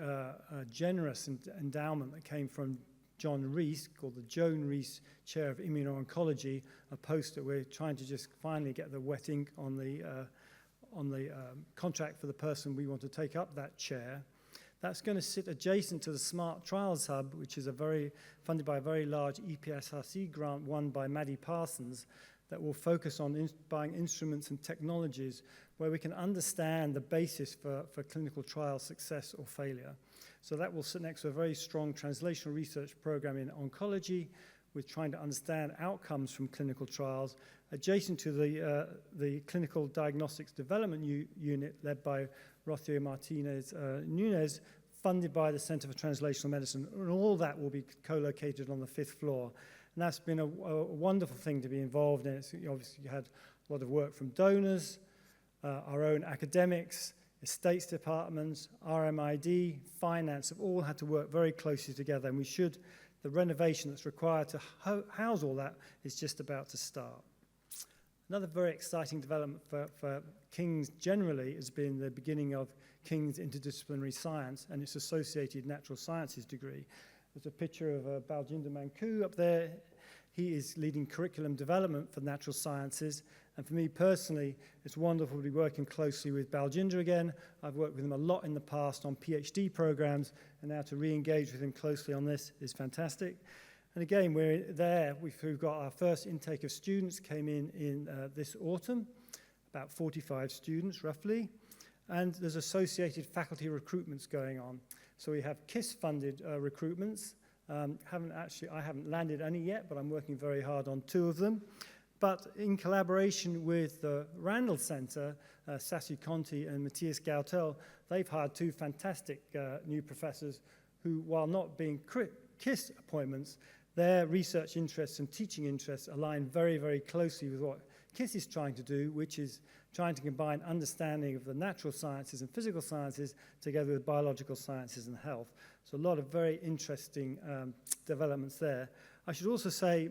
generous endowment that came from John Rees, called the Joan Rees Chair of Immuno-Oncology, a post that we're trying to just finally get the wet ink on the contract for the person we want to take up that chair. That's going to sit adjacent to the Smart Trials Hub, which is funded by a very large EPSRC grant won by Maddie Parsons, that will focus on buying instruments and technologies where we can understand the basis for clinical trial success or failure. So that will sit next to a very strong translational research program in oncology, with trying to understand outcomes from clinical trials, adjacent to the Clinical Diagnostics Development Unit led by Rocio Martinez Nunez, funded by the Centre for Translational Medicine. And all that will be co-located on the 5th floor. And that's been a wonderful thing to be involved in. It's obviously had a lot of work from donors, our own academics, estates departments, RMID, finance have all had to work very closely together. And the renovation that's required to house all that is just about to start. Another very exciting development for King's generally has been the beginning of King's Interdisciplinary Science and its associated natural sciences degree. There's a picture of Baljinder Manku up there. He is leading curriculum development for natural sciences. And for me personally, it's wonderful to be working closely with Baljinder again. I've worked with him a lot in the past on PhD programs, and now to re-engage with him closely on this is fantastic. And again, we're there. We've got our first intake of students came in this autumn, about 45 students roughly. And there's associated faculty recruitments going on. So we have KISS-funded recruitments. I haven't landed any yet, but I'm working very hard on 2 of them. But in collaboration with the Randall Center, Sassi Conti and Matthias Gautel, they've hired 2 fantastic new professors who, while not being KISS appointments, their research interests and teaching interests align very, very closely with what KISS is trying to do, which is trying to combine understanding of the natural sciences and physical sciences together with biological sciences and health. So a lot of very interesting developments there. I should also say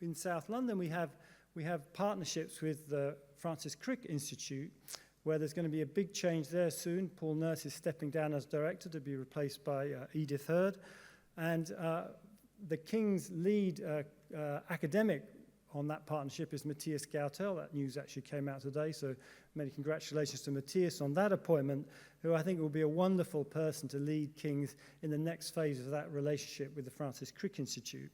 in South London we have partnerships with the Francis Crick Institute, where there's going to be a big change there soon. Paul Nurse is stepping down as director to be replaced by Edith Hurd. And the King's lead academic on that partnership is Matthias Gautel. That news actually came out today, so many congratulations to Matthias on that appointment, who I think will be a wonderful person to lead King's in the next phase of that relationship with the Francis Crick Institute.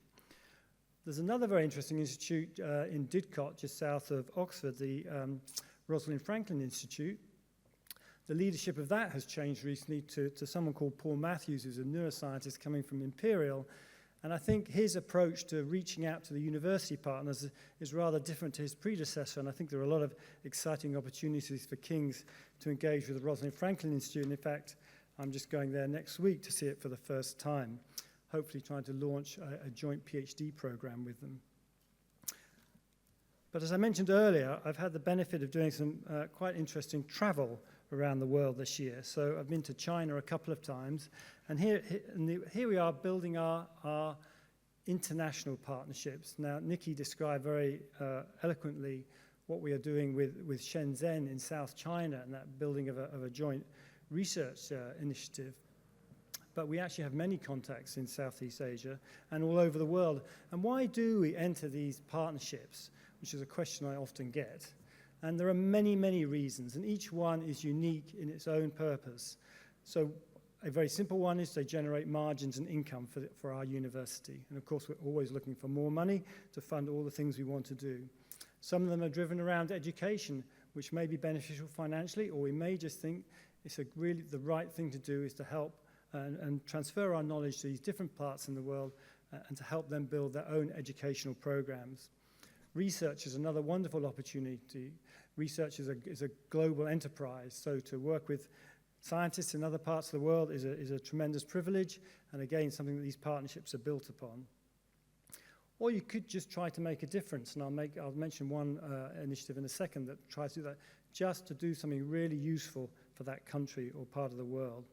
There's another very interesting institute in Didcot, just south of Oxford, the Rosalind Franklin Institute. The leadership of that has changed recently to someone called Paul Matthews, who's a neuroscientist coming from Imperial. And I think his approach to reaching out to the university partners is rather different to his predecessor, and I think there are a lot of exciting opportunities for King's to engage with the Rosalind Franklin Institute. And in fact, I'm just going there next week to see it for the first time, hopefully trying to launch a joint PhD program with them. But as I mentioned earlier, I've had the benefit of doing some quite interesting travel around the world this year. So I've been to China a couple of times, and here we are building our international partnerships. Now, Nikki described very eloquently what we are doing with Shenzhen in South China and that building of a joint research initiative. But we actually have many contacts in Southeast Asia and all over the world. And why do we enter these partnerships, which is a question I often get? And there are many, many reasons, and each one is unique in its own purpose. So a very simple one is they generate margins and income for our university. And of course, we're always looking for more money to fund all the things we want to do. Some of them are driven around education, which may be beneficial financially, or we may just think it's really the right thing to do is to help and transfer our knowledge to these different parts in the world and to help them build their own educational programs. Research is another wonderful opportunity. Research is a global enterprise, so to work with scientists in other parts of the world is a tremendous privilege, and again, something that these partnerships are built upon. Or you could just try to make a difference, and I'll mention one initiative in a second that tries to do that, just to do something really useful for that country or part of the world.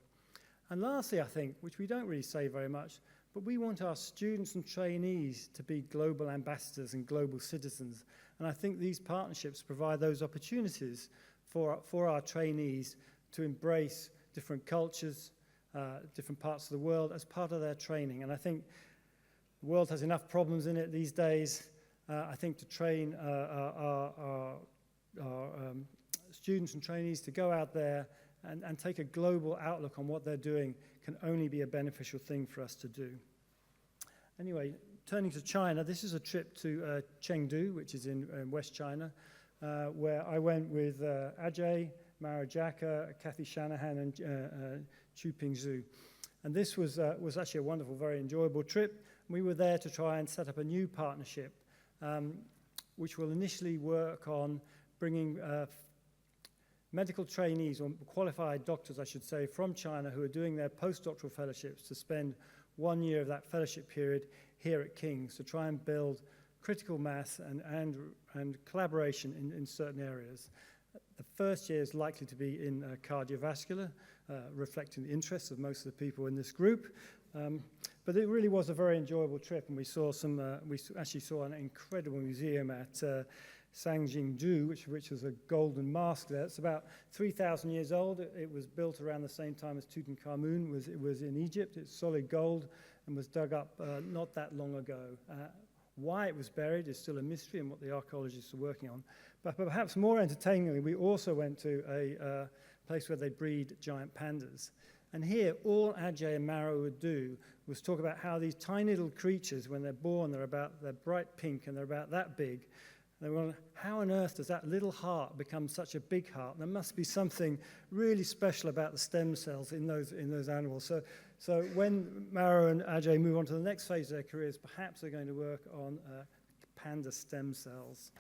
And lastly, I think, which we don't really say very much, but we want our students and trainees to be global ambassadors and global citizens. And I think these partnerships provide those opportunities for our trainees to embrace different cultures, different parts of the world as part of their training. And I think the world has enough problems in it these days. I think to train our students and trainees to go out there and take a global outlook on what they're doing can only be a beneficial thing for us to do. Anyway, turning to China, this is a trip to Chengdu, which is in West China, where I went with Ajay, Mara Jaka, Kathy Shanahan, and Chu Ping Zhu. And this was actually a wonderful, very enjoyable trip. We were there to try and set up a new partnership, which will initially work on bringing medical trainees, or qualified doctors, I should say, from China who are doing their postdoctoral fellowships to spend 1 year of that fellowship period here at King's to try and build critical mass and collaboration in certain areas. The first year is likely to be in cardiovascular, reflecting the interests of most of the people in this group. But it really was a very enjoyable trip, and we actually saw an incredible museum at Sangjingzhu, which was a golden mask there. It's about 3,000 years old. It was built around the same time as Tutankhamun was in Egypt. It's solid gold and was dug up not that long ago. Why it was buried is still a mystery and what the archaeologists are working on. But perhaps more entertainingly, we also went to a place where they breed giant pandas. And here, all Ajay and Mara would do was talk about how these tiny little creatures, when they're born, they're bright pink and they're about that big. They wonder, how on earth does that little heart become such a big heart? There must be something really special about the stem cells in those animals. So when Mara and Ajay move on to the next phase of their careers, perhaps they're going to work on panda stem cells.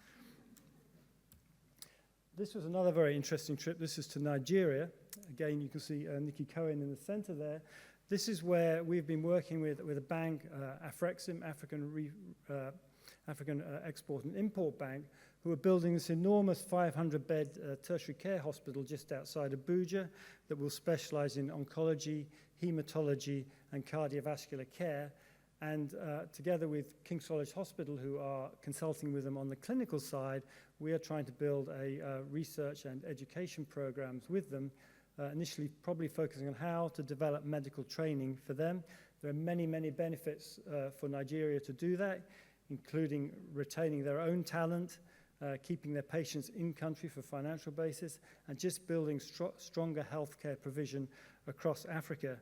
This was another very interesting trip. This is to Nigeria. Again, you can see Nikki Cohen in the center there. This is where we've been working with a bank, AFREXIM, African Export and Import Bank, who are building this enormous 500-bed tertiary care hospital just outside Abuja that will specialize in oncology, hematology, and cardiovascular care. And together with King's College Hospital, who are consulting with them on the clinical side, we are trying to build a research and education programs with them, initially probably focusing on how to develop medical training for them. There are many, many benefits for Nigeria to do that, including retaining their own talent, keeping their patients in country for financial basis, and just building stronger healthcare provision across Africa.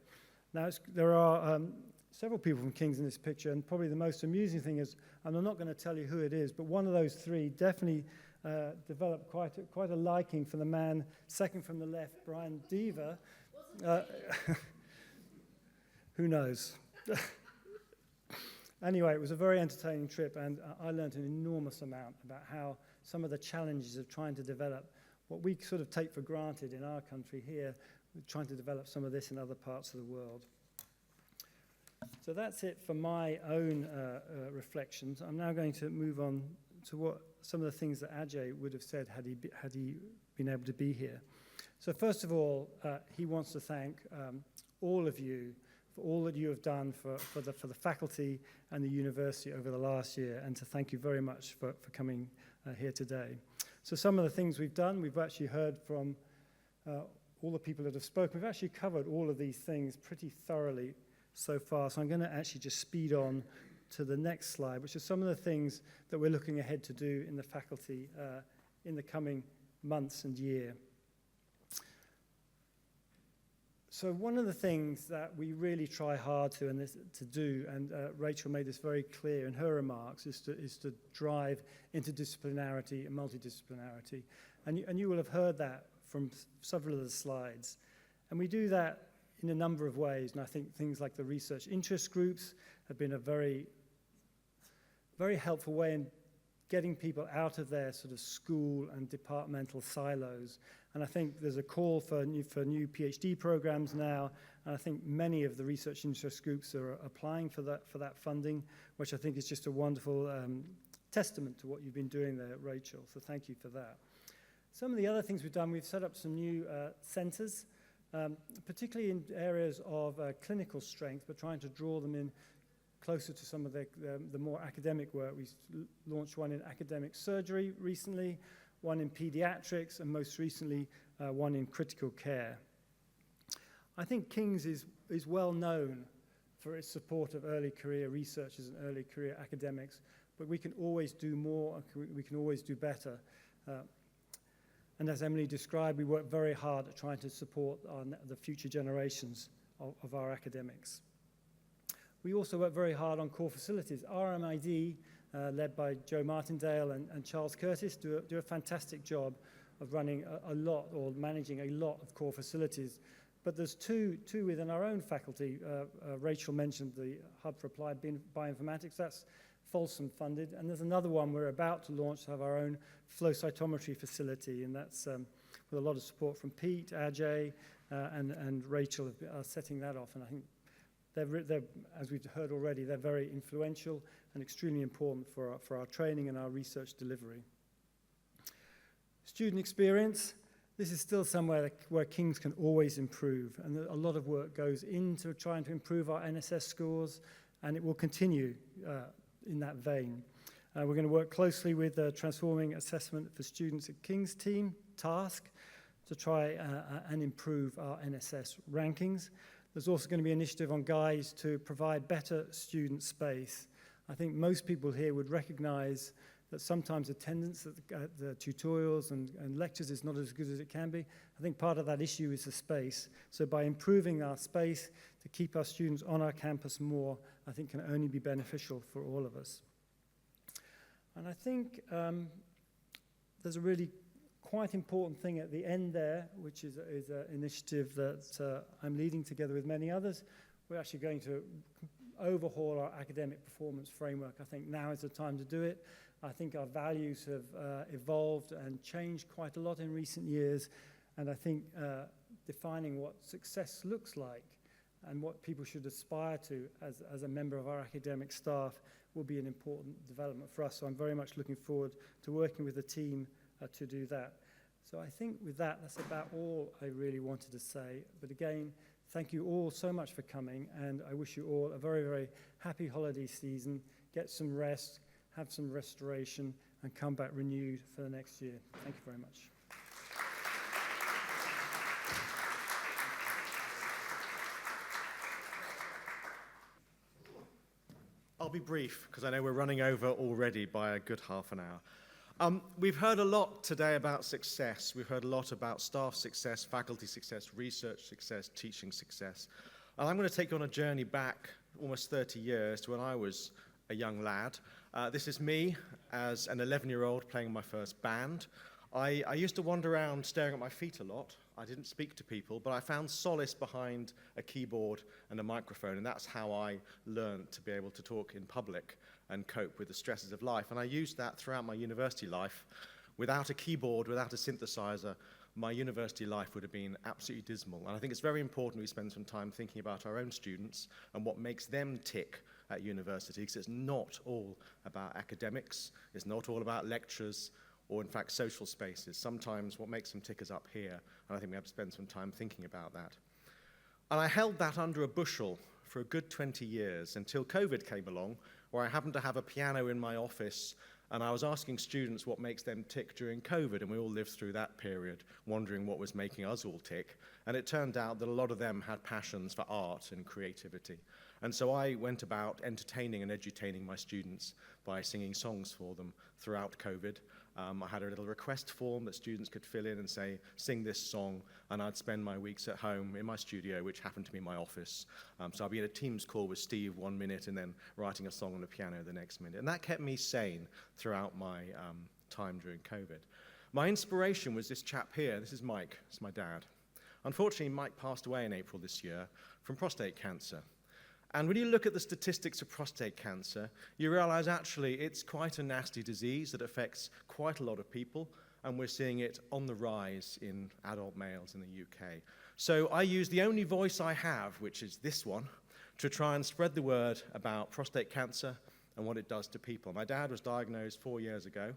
Now, there are several people from King's in this picture, and probably the most amusing thing is, and I'm not going to tell you who it is, but one of those three definitely developed quite a liking for the man second from the left, Brian Deaver. Who knows? Anyway, it was a very entertaining trip, and I learned an enormous amount about how some of the challenges of trying to develop what we sort of take for granted in our country here, trying to develop some of this in other parts of the world. So that's it for my own reflections. I'm now going to move on to what some of the things that Ajay would have said had he been able to be here. So first of all, he wants to thank all of you for all that you have done for the faculty and the university over the last year, and to thank you very much for coming here today. So some of the things we've done, we've actually heard from all the people that have spoken. We've actually covered all of these things pretty thoroughly so far, so I'm going to actually just speed on to the next slide, which are some of the things that we're looking ahead to do in the faculty in the coming months and year. So one of the things that we really try hard to do, and Rachel made this very clear in her remarks, is to drive interdisciplinarity and multidisciplinarity. And you will have heard that from several of the slides. And we do that in a number of ways, and I think things like the research interest groups have been a very, very helpful way in getting people out of their sort of school and departmental silos. And I think there's a call for new PhD programs now, and I think many of the research interest groups are applying for that funding, which I think is just a wonderful testament to what you've been doing there, Rachel, so thank you for that. Some of the other things we've done, we've set up some new centres, particularly in areas of clinical strength, but trying to draw them in closer to some of the more academic work. We launched one in academic surgery recently, one in pediatrics, and most recently one in critical care. I think King's is well known for its support of early career researchers and early career academics, but we can always do more, we can always do better. And as Emily described, we work very hard at trying to support the future generations of our academics. We also work very hard on core facilities. RMID, led by Joe Martindale and Charles Curtis, do a fantastic job of running a lot, or managing a lot of core facilities. But there's two within our own faculty. Rachel mentioned the Hub for Applied Bioinformatics. That's FoLSM funded. And there's another one we're about to launch to have our own flow cytometry facility. And that's with a lot of support from Pete, Ajay, and Rachel are setting that off. And I think they're, as we've heard already, they're very influential and extremely important for our training and our research delivery. Student experience. This is still somewhere where King's can always improve, and a lot of work goes into trying to improve our NSS scores, and it will continue in that vein. We're going to work closely with the Transforming Assessment for Students at King's team, TASK, to try and improve our NSS rankings. There's also going to be an initiative on guides to provide better student space. I think most people here would recognize that sometimes attendance at the tutorials and lectures is not as good as it can be. I think part of that issue is the space. So by improving our space to keep our students on our campus more, I think can only be beneficial for all of us. And I think there's a really quite important thing at the end there, which is an initiative that I'm leading together with many others. We're actually going to overhaul our academic performance framework. I think now is the time to do it. I think our values have evolved and changed quite a lot in recent years, and I think defining what success looks like and what people should aspire to as a member of our academic staff will be an important development for us. So I'm very much looking forward to working with the team to do that. So I think with that, that's about all I really wanted to say. But again, thank you all so much for coming, and I wish you all a very, very happy holiday season. Get some rest, have some restoration, and come back renewed for the next year. Thank you very much. I'll be brief, because I know we're running over already by a good half an hour. We've heard a lot today about success. We've heard a lot about staff success, faculty success, research success, teaching success. And I'm going to take you on a journey back almost 30 years to when I was a young lad. This is me as an 11-year-old playing my first band. I used to wander around staring at my feet a lot, I didn't speak to people, but I found solace behind a keyboard and a microphone, and that's how I learned to be able to talk in public and cope with the stresses of life. And I used that throughout my university life. Without a keyboard, without a synthesizer, my university life would have been absolutely dismal. And I think it's very important we spend some time thinking about our own students and what makes them tick at university, because it's not all about academics, it's not all about lectures, or in fact social spaces. Sometimes what makes them tick is up here, and I think we have to spend some time thinking about that. And I held that under a bushel for a good 20 years until COVID came along, where I happened to have a piano in my office, and I was asking students what makes them tick during COVID, and we all lived through that period, wondering what was making us all tick. And it turned out that a lot of them had passions for art and creativity. And so I went about entertaining and edutaining my students by singing songs for them throughout COVID. I had a little request form that students could fill in and say, sing this song, and I'd spend my weeks at home in my studio, which happened to be my office. So I'd be in a Teams call with Steve 1 minute and then writing a song on the piano the next minute. And that kept me sane throughout my time during COVID. My inspiration was this chap here. This is Mike. It's my dad. Unfortunately, Mike passed away in April this year from prostate cancer. And when you look at the statistics of prostate cancer, you realize actually it's quite a nasty disease that affects quite a lot of people, and we're seeing it on the rise in adult males in the UK. So I use the only voice I have, which is this one, to try and spread the word about prostate cancer and what it does to people. My dad was diagnosed 4 years ago,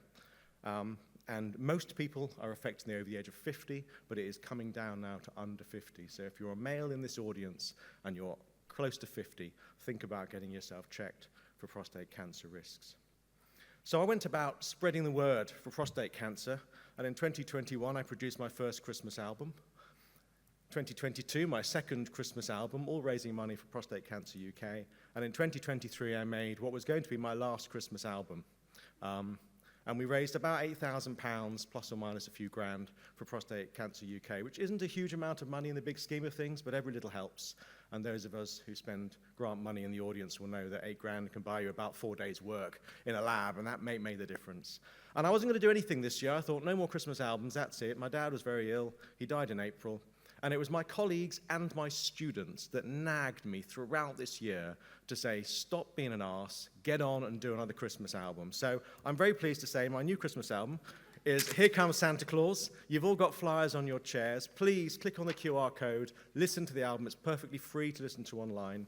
and most people are affected over the age of 50, but it is coming down now to under 50. So if you're a male in this audience and you're close to 50, think about getting yourself checked for prostate cancer risks. So I went about spreading the word for prostate cancer, and in 2021 I produced my first Christmas album. 2022, my second Christmas album, all raising money for Prostate Cancer UK, and in 2023 I made what was going to be my last Christmas album. And we raised about £8,000 plus or minus a few grand for Prostate Cancer UK, which isn't a huge amount of money in the big scheme of things, but every little helps. And those of us who spend grant money in the audience will know that 8 grand can buy you about 4 days' work in a lab, and that made the difference. And I wasn't going to do anything this year. I thought, no more Christmas albums, that's it. My dad was very ill. He died in April. And it was my colleagues and my students that nagged me throughout this year to say, stop being an arse, get on and do another Christmas album. So I'm very pleased to say my new Christmas album is Here Comes Santa Claus. You've all got flyers on your chairs. Please click on the QR code, listen to the album. It's perfectly free to listen to online.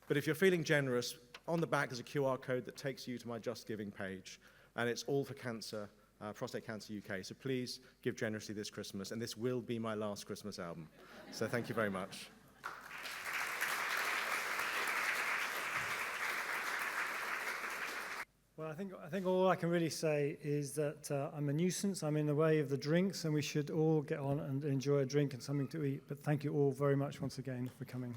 But if you're feeling generous, on the back there's a QR code that takes you to my Just Giving page, and it's all for cancer. Prostate Cancer UK. So please give generously this Christmas, and this will be my last Christmas album. So thank you very much. Well, I think all I can really say is that I'm a nuisance. I'm in the way of the drinks, and we should all get on and enjoy a drink and something to eat. But thank you all very much once again for coming.